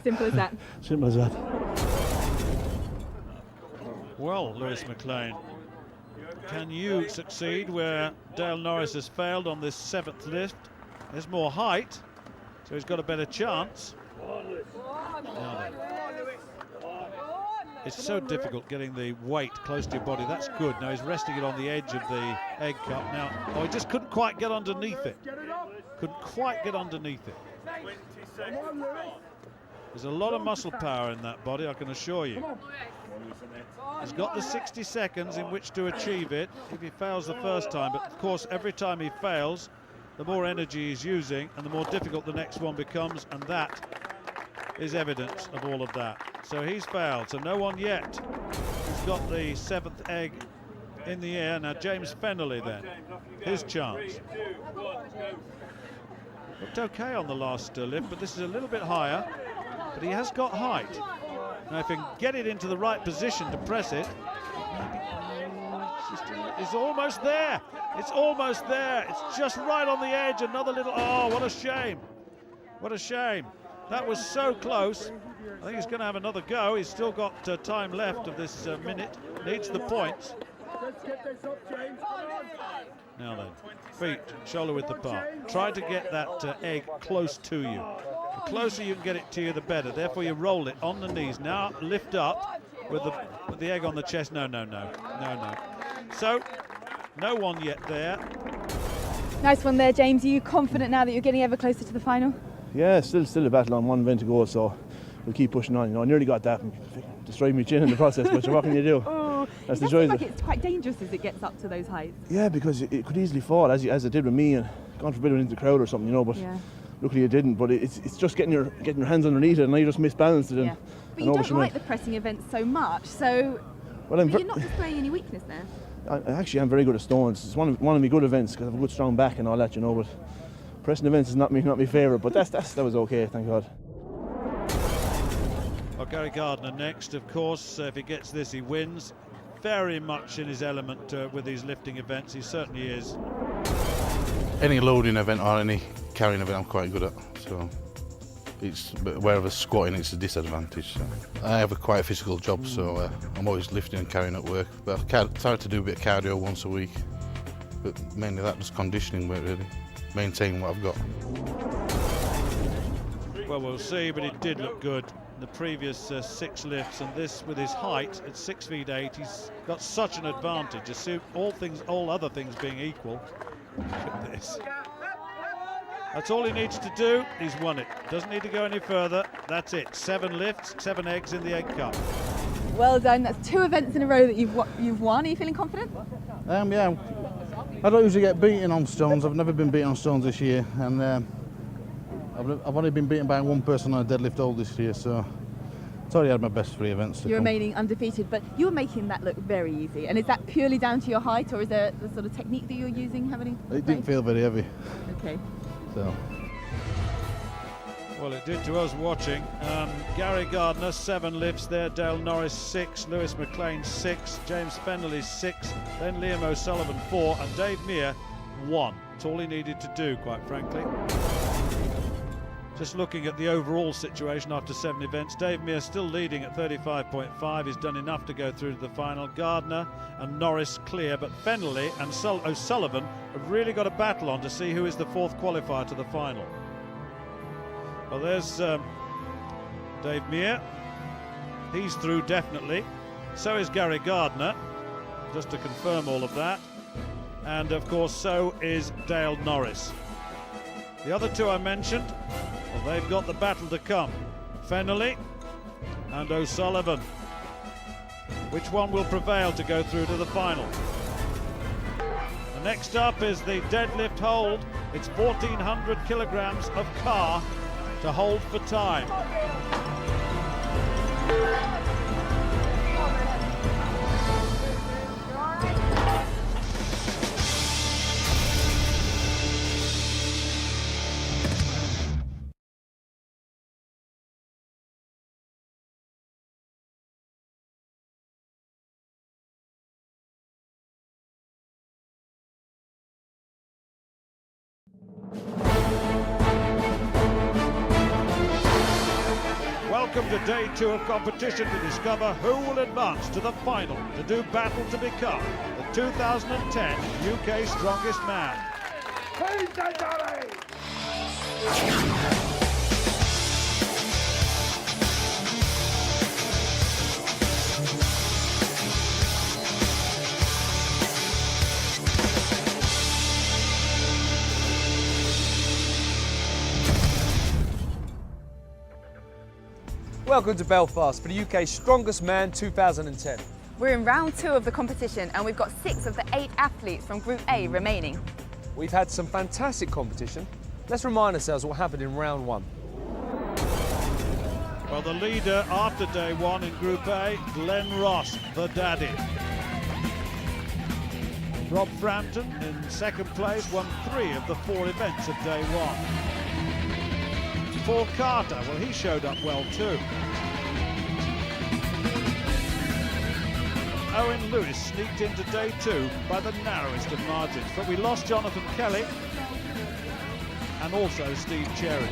Simple as that. Simple as that. Well, Lewis McLean, can you succeed where Dale Norris has failed on this 7th lift? There's more height, so he's got a better chance. Now then. It's so difficult getting the weight close to your body. That's good. Now he's resting it on the edge of the egg cup. Now, oh, he just couldn't quite get underneath it. Couldn't quite get underneath it. There's a lot of muscle power in that body, I can assure you. He's got the 60 seconds in which to achieve it if he fails the first time, but of course every time he fails, the more energy he's using and the more difficult the next one becomes, and that is evidence of all of that. So he's failed, so no one yet has got the 7th egg in the air. Now James Fennelly then, his chance. Looked okay on the last lift, but this is a little bit higher, but he has got height. Now if he can get it into the right position to press it, it's almost there. It's almost there. It's just right on the edge. Another little, oh, what a shame. What a shame. That was so close. I think he's going to have another go. He's still got time left of this minute. Needs the points. Now then, feet shoulder width apart. Try to get that egg close to you. The closer you can get it to you, the better. Therefore, you roll it on the knees. Now lift up with the egg on the chest. No. So, no one yet there. Nice one there, James. Are you confident now that you're getting ever closer to the final? Yeah, still a battle on, one event to go, so we'll keep pushing on. You know, I nearly got that and destroyed my chin in the process, but what can you do? Oh, that's it the joy seem of like it. it's quite dangerous as it gets up to those heights. Yeah, because it could easily fall, as it did with me, and gone forbid went into the crowd or something, you know. But luckily it didn't. But it's just getting your hands underneath it, and I just misbalanced it. Yeah. But you don't like the pressing events so much, so you're not displaying any weakness there. I actually am very good at stones. It's one of my good events because I have a good strong back and all that, you know. But Pressing events is not my favourite, but that was okay, thank God. Well, Gary Gardner next, of course. If he gets this, he wins. Very much in his element with these lifting events. He certainly is. Any loading event or any carrying event I'm quite good at. So wherever squatting it's a disadvantage. So I have quite a physical job, so I'm always lifting and carrying at work. But I try to do a bit of cardio once a week. But mainly that was conditioning work, really. Maintaining what I've got. Well, we'll see, but it did look good. The previous 6 lifts, and this with his height at 6 feet 8, he's got such an advantage. Assume all other things being equal. Look at this. That's all he needs to do. He's won it. Doesn't need to go any further. That's it. 7 lifts, 7 eggs in the egg cup. Well done. That's 2 events in a row that you've won. Are you feeling confident? Yeah. I don't usually get beaten on stones. I've never been beaten on stones this year, and I've only been beaten by one person on a deadlift hold this year, so it's already had my best 3 events. You're remaining undefeated, but you're making that look very easy. And is that purely down to your height, or is there the sort of technique that you're using? It didn't feel very heavy. Okay. So. Well, it did to us watching. Gary Gardner, 7 lifts there. Dale Norris, 6. Lewis McLean, 6. James Fennelly, 6. Then Liam O'Sullivan, 4. And Dave Meir, 1. That's all he needed to do, quite frankly. Just looking at the overall situation after 7 events, Dave Meir still leading at 35.5. He's done enough to go through to the final. Gardner and Norris clear, but Fennelly and O'Sullivan have really got a battle on to see who is the 4th qualifier to the final. Well, there's Dave Meir. He's through definitely. So is Gary Gardner, just to confirm all of that. And of course, so is Dale Norris. The other 2 I mentioned, well, they've got the battle to come. Fennelly and O'Sullivan. Which one will prevail to go through to the final? The next up is the deadlift hold. It's 1,400 kilograms of car to hold for time. Welcome to day 2 of competition to discover who will advance to the final to do battle to become the 2010 UK Strongest Man. Welcome to Belfast for the UK's Strongest Man 2010. We're in round 2 of the competition, and we've got 6 of the 8 athletes from Group A remaining. We've had some fantastic competition. Let's remind ourselves what happened in round 1. Well, the leader after day 1 in Group A, Glenn Ross, the daddy. Rob Frampton in 2nd place won 3 of the 4 events of day 1. Paul Carter, well, he showed up well too. Owen Lewis sneaked into day 2 by the narrowest of margins, but we lost Jonathan Kelly and also Steve Cherry.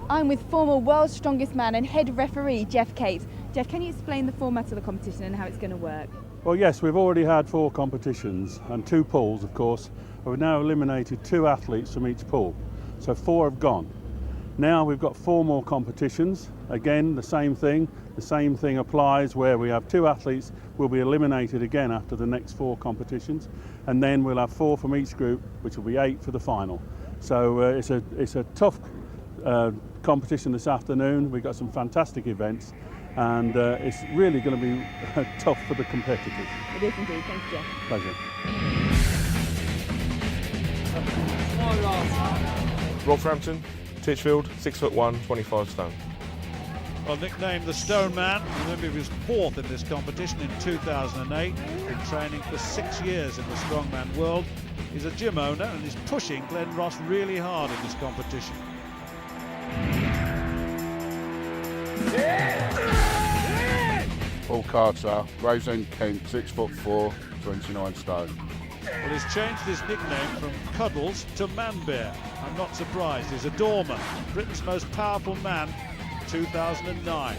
I'm with former World's Strongest Man and head referee Jeff Cates. Jeff, can you explain the format of the competition and how it's going to work? Well, yes, we've already had 4 competitions and 2 pools, of course. We've now eliminated 2 athletes from each pool, so 4 have gone. Now we've got 4 more competitions. Again, the same thing applies where we have 2 athletes will be eliminated again after the next 4 competitions, and then we'll have 4 from each group, which will be 8 for the final. So it's a tough competition this afternoon. We've got some fantastic events, and it's really going to be tough for the competitors. It is indeed. Thanks, Jeff. Pleasure. Rob Frampton, Titchfield, 6'1", 25 stone. Well, nicknamed the Stone Man, remember he was 4th in this competition in 2008. Been training for 6 years in the strongman world. He's a gym owner and is pushing Glenn Ross really hard in this competition. Paul Carter, Gravesend, Kent, 6'4", 29 stone. Well, he's changed his nickname from Cuddles to Man Bear. I'm not surprised. He's a doorman, Britain's most powerful man, 2009.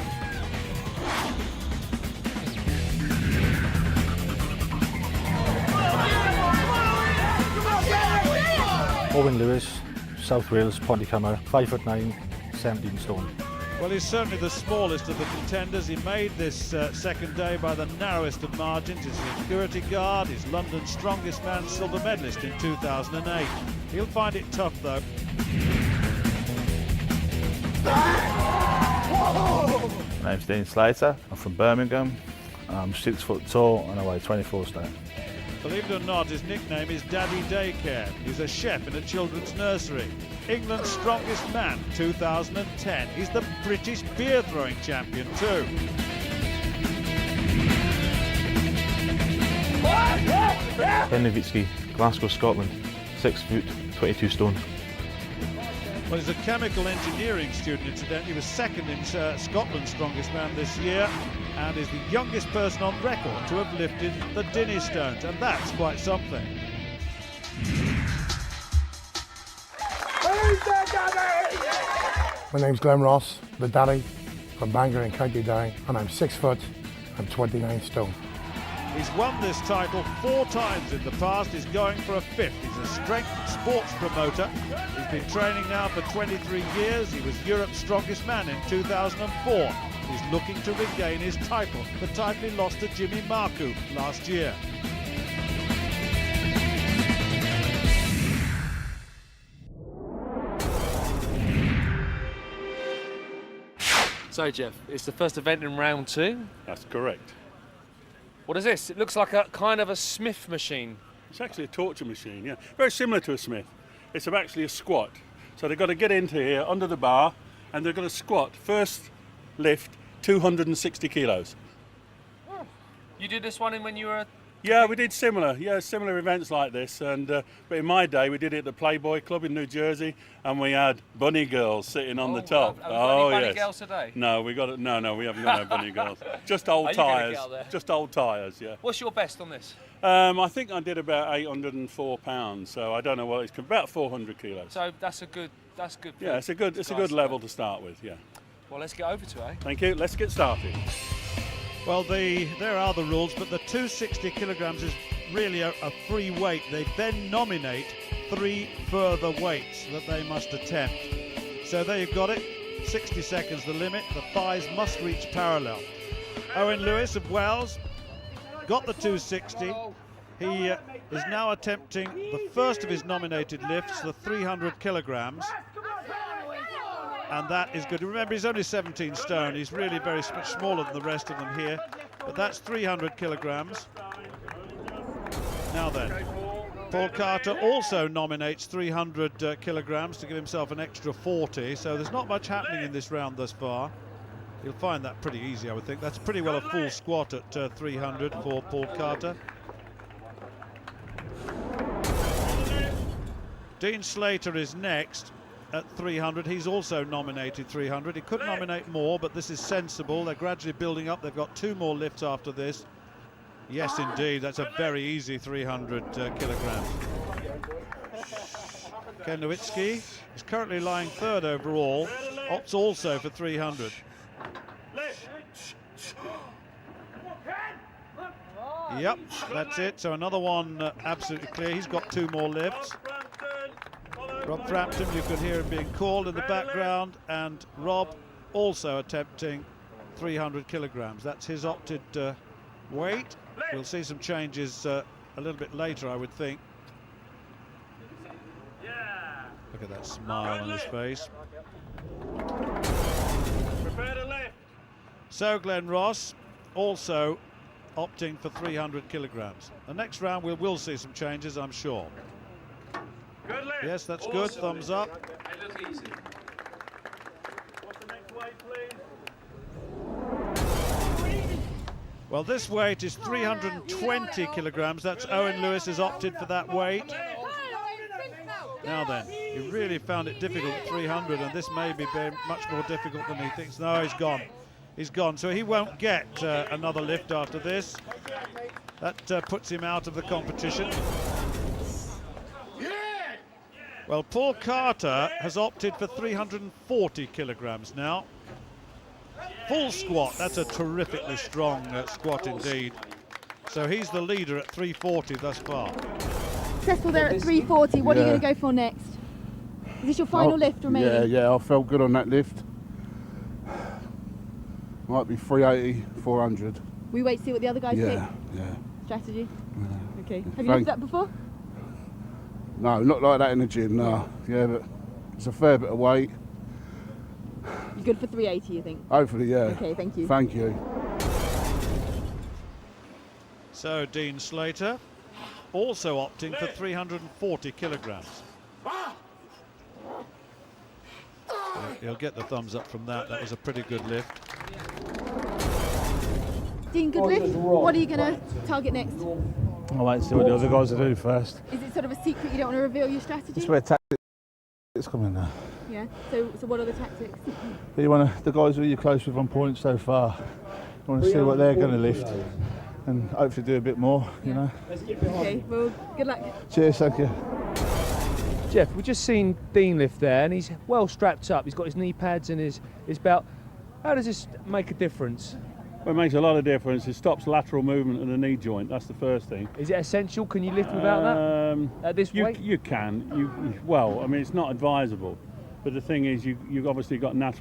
Owen Lewis, South Wales, Pontycummer, 5'9", 17 stone. Well, he's certainly the smallest of the contenders. He made this second day by the narrowest of margins. He's a security guard. He's London's strongest man, silver medalist in 2008. He'll find it tough, though. My name's Dean Slater. I'm from Birmingham. I'm 6 foot tall and I weigh 24 stone. Believe it or not, his nickname is Daddy Daycare. He's a chef in a children's nursery. England's strongest man, 2010. He's the British beer throwing champion too. Ben Nowitzki, Glasgow, Scotland, 6 foot, 22 stone. Well, he's a chemical engineering student, incidentally. He was 2nd in Scotland's strongest man this year and is the youngest person on record to have lifted the Dinnie stones, and that's quite something. My name's Glenn Ross, the Daddy, from Bangor in County Down, and I'm 6 foot and 29 stone. He's won this title 4 times in the past. He's going for a 5th. He's a strength sports promoter. He's been training now for 23 years. He was Europe's strongest man in 2004. He's looking to regain his title, the title he lost to Jimmy Marcoux last year. So Jeff, it's the first event in round 2. That's correct. What is this? It looks like a kind of a Smith machine. It's actually a torture machine, yeah. Very similar to a Smith. It's actually a squat. So they've got to get into here under the bar and they've got to squat. First lift, 260 kilos. You did this one in when you were... Yeah, we did similar events like this, and but in my day we did it at the Playboy Club in New Jersey, and we had bunny girls sitting on the top. Any bunny girls today? No, we got it. No, we haven't got no bunny girls. Just old tyres. Just old tyres. Yeah. What's your best on this? I think I did about 804 pounds, so I don't know what it's about 400 kilos. So that's good. Yeah, it's a good level to start with. Yeah. Well, let's get over to it. Thank you. Let's get started. Well, there are the rules, but the 260 kilograms is really a free weight. They then nominate 3 further weights that they must attempt. So there you've got it. 60 seconds the limit. The thighs must reach parallel. Owen Lewis of Wales got the 260. He is now attempting the first of his nominated lifts, the 300 kilograms. And that is good. Remember, he's only 17 stone. He's really very much smaller than the rest of them here. But that's 300 kilograms. Now then, Paul Carter also nominates 300 kilograms to give himself an extra 40. So there's not much happening in this round thus far. You'll find that pretty easy, I would think. That's pretty well a full squat at 300 for Paul Carter. Dean Slater is next at 300. He's also nominated 300. He could nominate more, but this is sensible. They're gradually building up. They've got 2 more lifts after this. Yes, indeed, that's a very easy 300 kilograms. Ken Nowitzki is currently lying 3rd overall, opts also for 300. Yep, that's it. So another one absolutely clear. He's got 2 more lifts. Rob Frampton, you could hear him being called in the background, and Rob also attempting 300 kilograms. That's his opted weight. We'll see some changes a little bit later, I would think. Look at that smile on his face. So Glenn Ross also opting for 300 kilograms. The next round we will see some changes, I'm sure. Yes, that's good. Thumbs up. What's the next weight, please? Well, this weight is 320 kilograms. That's Owen Lewis has opted for that weight. Now then, he really found it difficult at 300, and this may be much more difficult than he thinks. No, he's gone. He's gone, so he won't get another lift after this. That puts him out of the competition. Well, Paul Carter has opted for 340 kilograms now. Full squat, that's a terrifically strong squat indeed. So he's the leader at 340 thus far. Successful there at 340, what are you going to go for next? Is this your final lift remaining? Yeah, I felt good on that lift. Might be 380, 400. We wait to see what the other guys pick? Yeah. Strategy? Yeah. Okay. Have you lifted that before? No, not like that in the gym, no. Yeah, but it's a fair bit of weight. You're good for 380, you think? Hopefully, yeah. Okay, thank you. Thank you. So Dean Slater also opting for 340 kilograms. He'll get the thumbs up from that. That was a pretty good lift. Dean, good lift. What are you going to target next? I'll wait and see what the other guys will do first. Is it sort of a secret, you don't want to reveal your strategy? That's where tactics come in now. Yeah, so what are the tactics? The guys who you're close with on points so far, you want to see what they're going to lift and hopefully do a bit more, you know. Okay, well, good luck. Cheers, thank you. Jeff, we've just seen Dean lift there, and he's well strapped up. He's got his knee pads and his belt. How does this make a difference? Well, it makes a lot of difference. It stops lateral movement of the knee joint. That's the first thing. Is it essential? Can you lift without that at this weight? You can. Well, I mean, it's not advisable. But the thing is, you've obviously got natural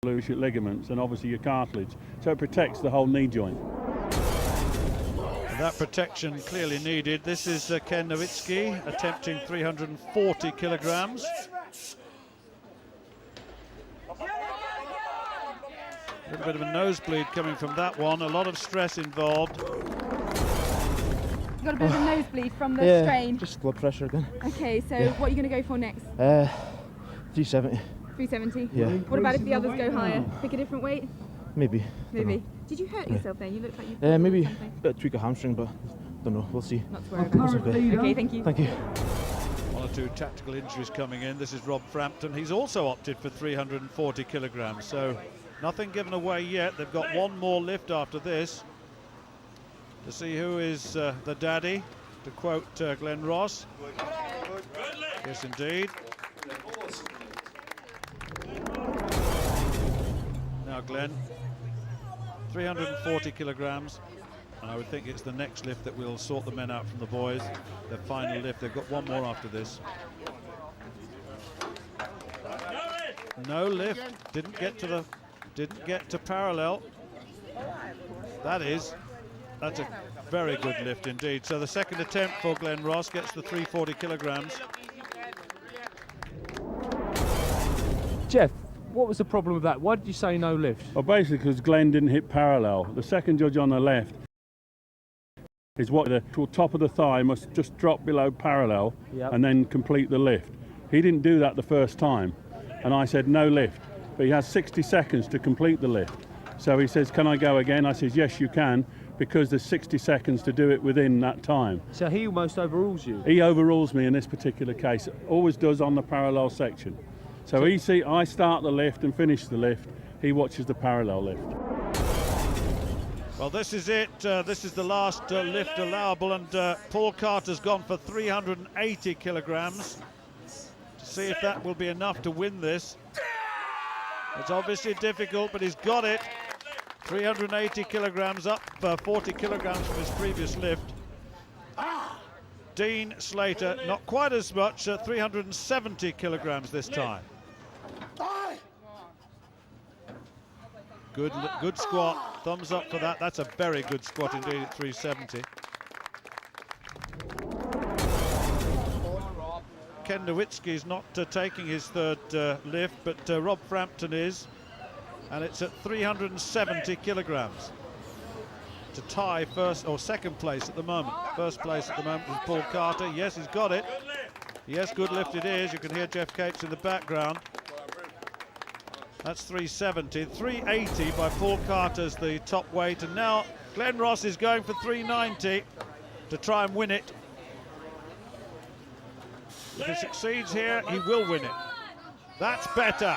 luxate ligaments and obviously your cartilage. So it protects the whole knee joint. That protection clearly needed. This is Ken Nowitzki attempting 340 kilograms. A little bit of a nosebleed coming from that one. A lot of stress involved. You got a bit of a nosebleed from the strain? Just blood pressure again. Okay, so what are you going to go for next? 370. 370? Yeah. What about if the others go higher? Pick a different weight? Maybe. Maybe. Did you hurt yourself then? You look like you maybe something. a bit of tweak a hamstring, but don't know. We'll see. Not to worry about. Okay, thank you. Thank you. One or two tactical injuries coming in. This is Rob Frampton. He's also opted for 340 kilograms. So nothing given away yet. They've got one more lift after this to see who is the daddy, to quote Glenn Ross. Yes, indeed. Now, Glenn, 340 kilograms. And I would think it's the next lift that will sort the men out from the boys. Their final lift. They've got one more after this. No lift. Didn't get to parallel. That's a very good lift indeed. So the second attempt for Glenn Ross gets the 340 kilograms. Jeff, what was the problem with that? Why did you say no lift? Well, basically because Glenn didn't hit parallel. The second judge on the left is what the top of the thigh must just drop below parallel and then complete the lift. He didn't do that the first time, and I said no lift, but he has 60 seconds to complete the lift. So he says, can I go again? I says, yes, you can, because there's 60 seconds to do it within that time. So he almost overrules you? He overrules me in this particular case, always does on the parallel section. So I start the lift and finish the lift, he watches the parallel lift. Well, this is it. This is the last lift allowable, and Paul Carter's gone for 380 kilograms to see if that will be enough to win this. It's obviously difficult, but he's got it. 380 kilograms up, 40 kilograms from his previous lift. Dean Slater, not quite as much, 370 kilograms this time. Good squat, thumbs up for that. That's a very good squat indeed at 370. Ken Nowitzki's not taking his third lift, but Rob Frampton is, and it's at 370 kilograms to tie first or second place at the moment. First place at the moment is Paul Carter. Yes, he's got it. Yes, good lift it is. You can hear Jeff Cates in the background. That's 370. 380 by Paul Carter's the top weight, and now Glenn Ross is going for 390 to try and win it. If he succeeds here, he will win it. That's better.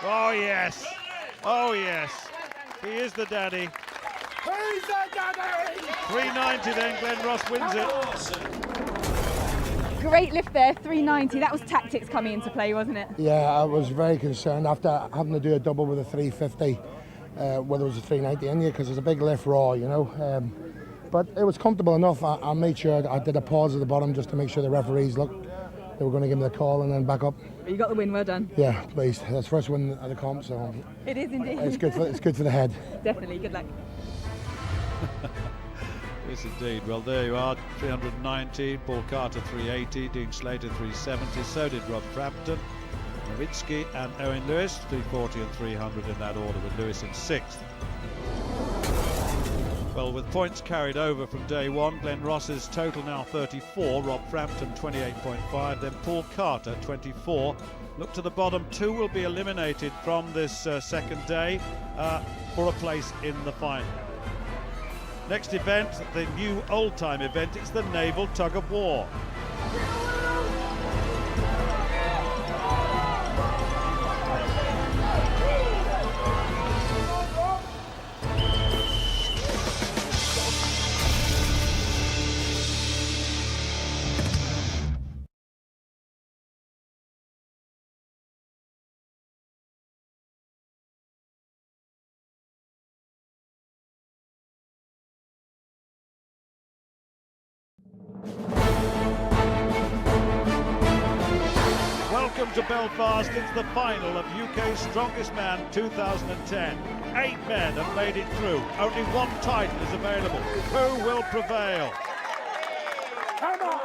Oh yes. Oh yes. He is the daddy. He's the daddy! 390 then, Glenn Ross wins it. Great lift there, 390. That was tactics coming into play, wasn't it? Yeah, I was very concerned after having to do a double with a 350, whether it was a 390 in here, because it's a big lift raw, you know. But it was comfortable enough. I made sure I did a pause at the bottom just to make sure the referees looked. They were going to give me the call and then back up. You got the win, well done. Yeah, pleased. That's the first win of the comp, so it is indeed. It's good for the head. Definitely, good luck. Yes, indeed. Well, there you are. 390. Paul Carter 380. Dean Slater 370. So did Rob Frampton, Nowitzki, and Owen Lewis 340 and 300 in that order, with Lewis in 6th. Well, with points carried over from day one, Glenn Ross's total now 34, Rob Frampton 28.5, then Paul Carter 24. Look to the bottom, 2 will be eliminated from this second day for a place in the final. Next event, the new old-time event, it's the Naval Tug of War. Welcome to Belfast. It's the final of UK's Strongest Man 2010. 8 men have made it through. Only one title is available. Who will prevail? Come on!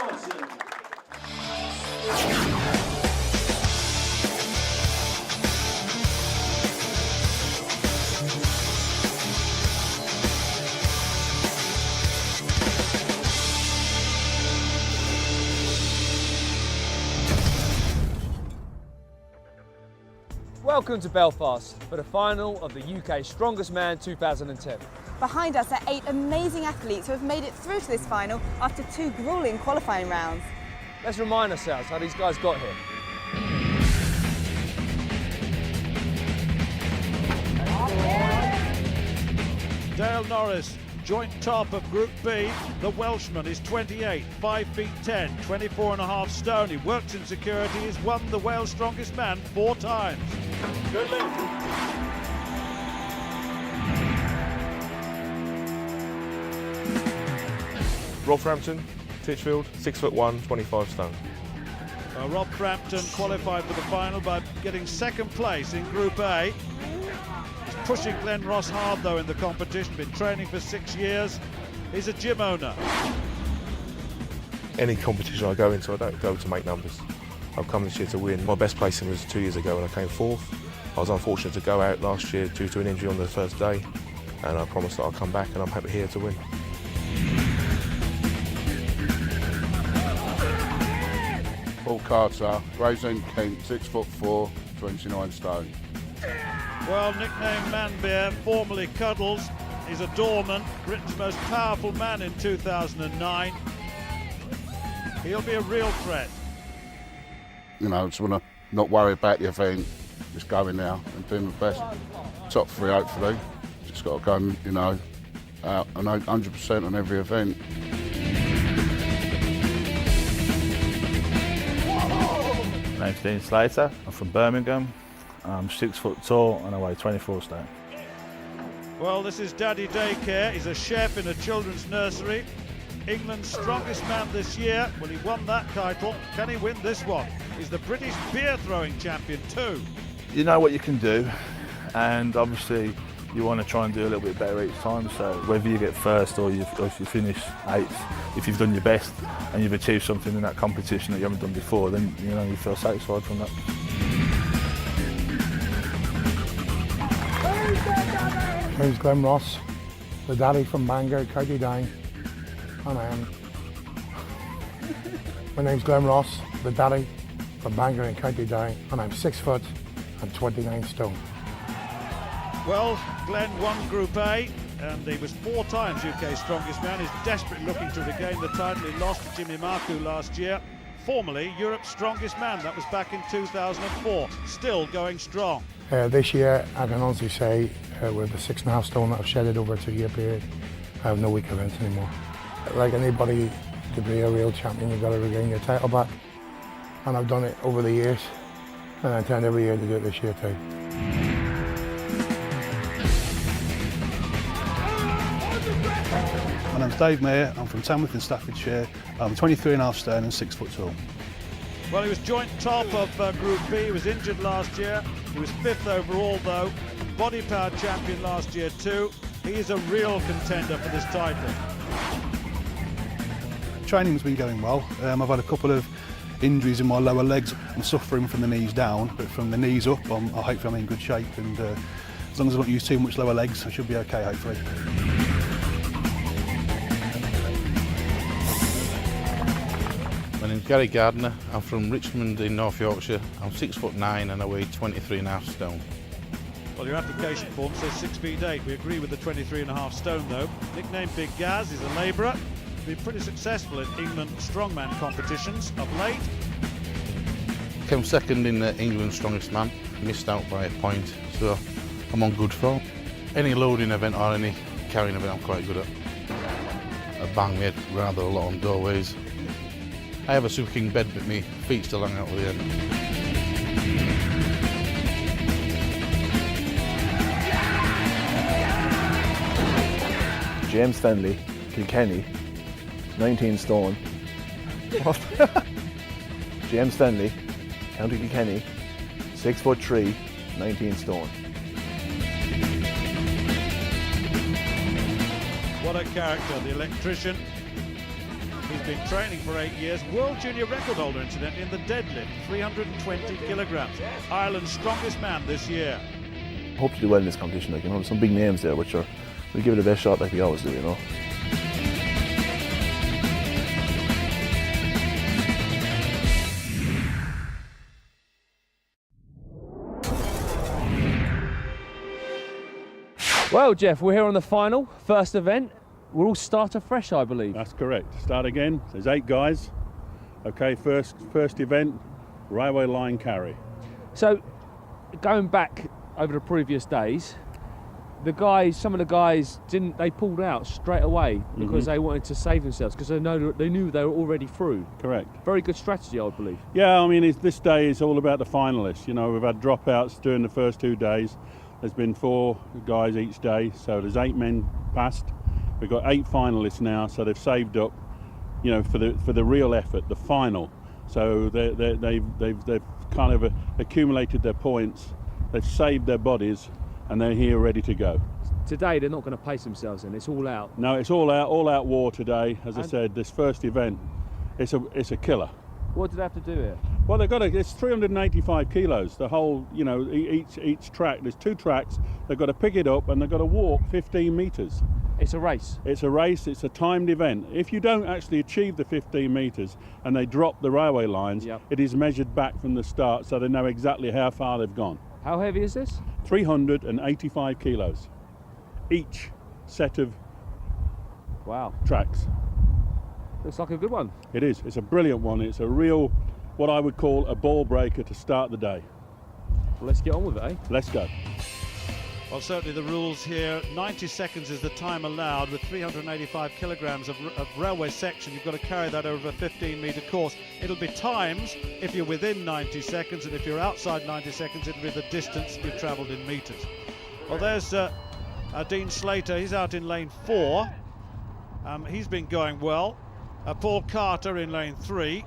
Welcome to Belfast for the final of the UK Strongest Man 2010. Behind us are 8 amazing athletes who have made it through to this final after 2 grueling qualifying rounds. Let's remind ourselves how these guys got here. Dale Norris, joint top of Group B. The Welshman is 28, 5 feet 10, 24.5 stone. He works in security. He's won the Wales Strongest Man 4 times. Good lift. Rob Frampton, Titchfield, 6'1", 25 stone. Rob Frampton qualified for the final by getting 2nd place in Group A. He's pushing Glenn Ross hard though in the competition, been training for 6 years. He's a gym owner. Any competition I go into, I don't go to make numbers. I've come this year to win. My best placing was 2 years ago when I came 4th. I was unfortunate to go out last year due to an injury on the first day, and I promised that I'll come back, and I'm happy here to win. Paul Carter, Gravesend, Kent, 6'4", 29 stone. Well, nicknamed Manbear, formerly Cuddles, he's a doorman, Britain's most powerful man in 2009. He'll be a real threat. You know, just want to not worry about the event, just go in there and do my best. Top 3 hopefully. Just got to go, you know, out and 100% on every event. My name's Dean Slater. I'm from Birmingham. I'm 6 foot tall and I weigh 24 stone. Well, this is Daddy Daycare. He's a chef in a children's nursery. England's strongest man this year. Well, he won that title. Can he win this one? He's the British beer throwing champion too. You know what you can do, and obviously you want to try and do a little bit better each time. So whether you get 1st or if you finish 8th, if you've done your best and you've achieved something in that competition that you haven't done before, then you know you feel satisfied from that. My name's Glenn Ross, the daddy from Bangor, County Down, and I am. My name's Glenn Ross, the daddy from Bangor in County Down, and I'm 6 foot and 29 stone. Well, Glenn won Group A. and he was 4 times UK strongest man. He's desperately looking to regain the title. He lost to Jimmy Marku last year. Formerly Europe's strongest man. That was back in 2004. Still going strong. This year, I can honestly say, with the 6.5 stone that I've shedded over a 2-year period, I have no weak events anymore. Like anybody, to be a real champion, you've got to regain your title back. And I've done it over the years, and I intend every year to do it this year too. My name's Dave Mayer, I'm from Tamworth in Staffordshire. I'm 23.5 stone and 6 foot tall. Well, he was joint top of Group B. He was injured last year. He was 5th overall, though. Body power champion last year, too. He is a real contender for this title. Training's been going well. I've had a couple of injuries in my lower legs. I'm suffering from the knees down, but from the knees up, I hope I'm in good shape. And as long as I don't use too much lower legs, I should be okay, hopefully. My name's Gary Gardner. I'm from Richmond in North Yorkshire. I'm 6'9" and I weigh 23.5 stone. Well, your application form says 6'8". We agree with the 23.5 stone, though. Nicknamed Big Gaz, he's a labourer. Been pretty successful in England strongman competitions of late. Came second in the England Strongest Man. Missed out by a point, so I'm on good form. Any loading event or any carrying event I'm quite good at. I bang my head rather a lot on doorways. I have a Super King bed, but my feet still hang out at the end. James Fenley, Kilkenny, 19 stone. What? James Fenley, County Kilkenny, 6'3", 19 stone. What a character, the electrician. He's been training for 8 years. World junior record holder, incidentally, in the deadlift, 320 kilograms. Ireland's strongest man this year. Hope to do well in this competition. Like, you know, there's some big names there, which are, we'll give it the best shot like we always do, you know. Well, Jeff, we're here on the final, first event. We'll all start afresh, I believe. That's correct. Start again. There's 8 guys. Okay, first event, railway line carry. So, going back over the previous days, some of the guys they pulled out straight away because they wanted to save themselves because they knew they were already through. Correct. Very good strategy, I believe. Yeah, I mean, this day is all about the finalists. You know, we've had dropouts during the first 2 days. There's been 4 guys each day, so there's 8 men passed. We've got 8 finalists now, so they've saved up, you know, for the real effort, the final. So they've kind of accumulated their points. They've saved their bodies, and they're here ready to go. Today they're not going to pace themselves in. It's all out. No, it's all out war today. As I said, this first event, it's a killer. What do they have to do here? Well, it's 385 kilos. The whole, you know, each track. There's 2 tracks. They've got to pick it up and they've got to walk 15 metres. It's a race. It's a race. It's a timed event. If you don't actually achieve the 15 metres and they drop the railway lines, it is measured back from the start, so they know exactly how far they've gone. How heavy is this? 385 kilos. Each set of tracks. Looks like a good one. It is. It's a brilliant one. It's a real, what I would call a ball breaker to start the day. Well, let's get on with it, eh? Let's go. Well, certainly the rules here, 90 seconds is the time allowed with 385 kilograms of railway section. You've got to carry that over a 15-metre course. It'll be times if you're within 90 seconds, and if you're outside 90 seconds, it'll be the distance you've travelled in metres. Well, there's Dean Slater. He's out in lane 4. He's been going well. Paul Carter in lane 3.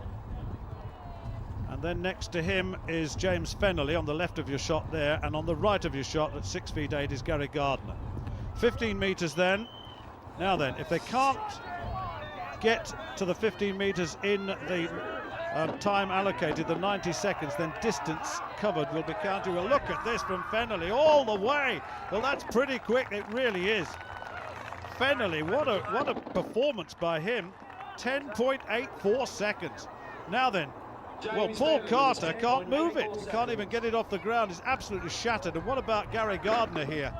And then next to him is James Fennelly on the left of your shot there, and on the right of your shot at 6'8" is Gary Gardner. 15 metres then. Now then, if they can't get to the 15 metres in the time allocated, the 90 seconds, then distance covered will be counted. Well, look at this from Fennelly all the way. Well, that's pretty quick, it really is. Fennelly, what a performance by him. 10.84 seconds. Now then, well, Paul Carter can't move it. Can't even get it off the ground. He's absolutely shattered. And what about Gary Gardner here?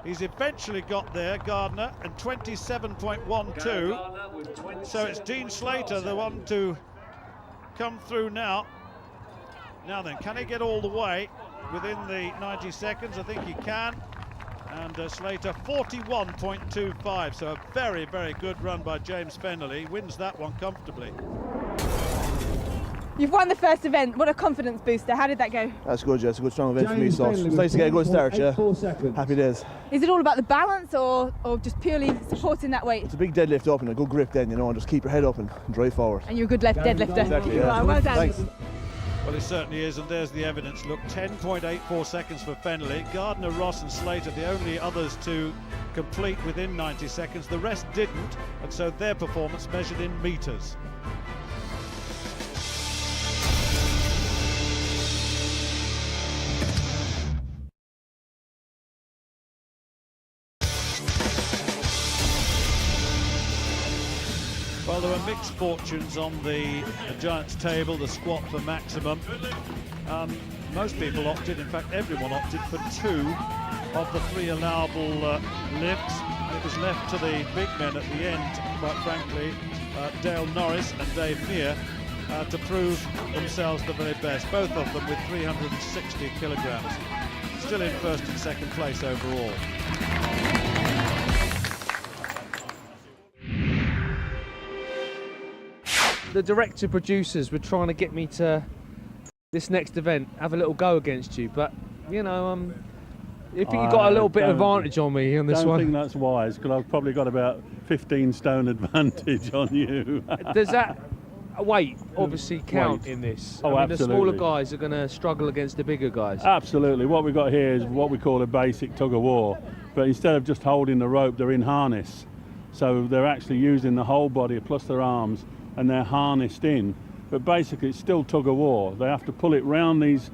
He's eventually got there, Gardner, and 27.12. So it's Dean Slater, the one to come through now. Now then, can he get all the way within the 90 seconds? I think he can. And Slater 41.25, so a very, very good run by James Fennelly. Wins that one comfortably. You've won the first event. What a confidence booster. How did that go? That's good, yeah. It's a good strong event for me, so it's nice to get a good start, yeah. Happy days. Is it all about the balance or just purely supporting that weight? It's a big deadlift up and a good grip then, you know, and just keep your head up and drive forward. And you're a good left deadlifter. Exactly, yeah. Well done. Thanks. Well, it certainly is, and there's the evidence. Look, 10.84 seconds for Fennelly. Gardner, Ross and Slater, the only others to complete within 90 seconds. The rest didn't, and so their performance measured in metres. Well, there were mixed fortunes on the Giants table, the squat for maximum. Most people opted, in fact everyone opted for 2 of the 3 allowable lifts. It was left to the big men at the end, quite frankly, Dale Norris and Dave Meir, to prove themselves the very best, both of them with 360 kilograms. Still in first and second place overall. The director producers were trying to get me to this next event, have a little go against you, but you know, if you got a little bit of advantage on me on this one. I don't think that's wise, because I've probably got about 15 stone advantage on you. Does that weight obviously count in this? Oh, I mean, absolutely. the smaller guys are going to struggle against the bigger guys. Absolutely. What we've got here is what we call a basic tug of war, but instead of just holding the rope, they're in harness. So they're actually using the whole body plus their arms, and they're harnessed in. But basically it's still tug of war. They have to pull it round these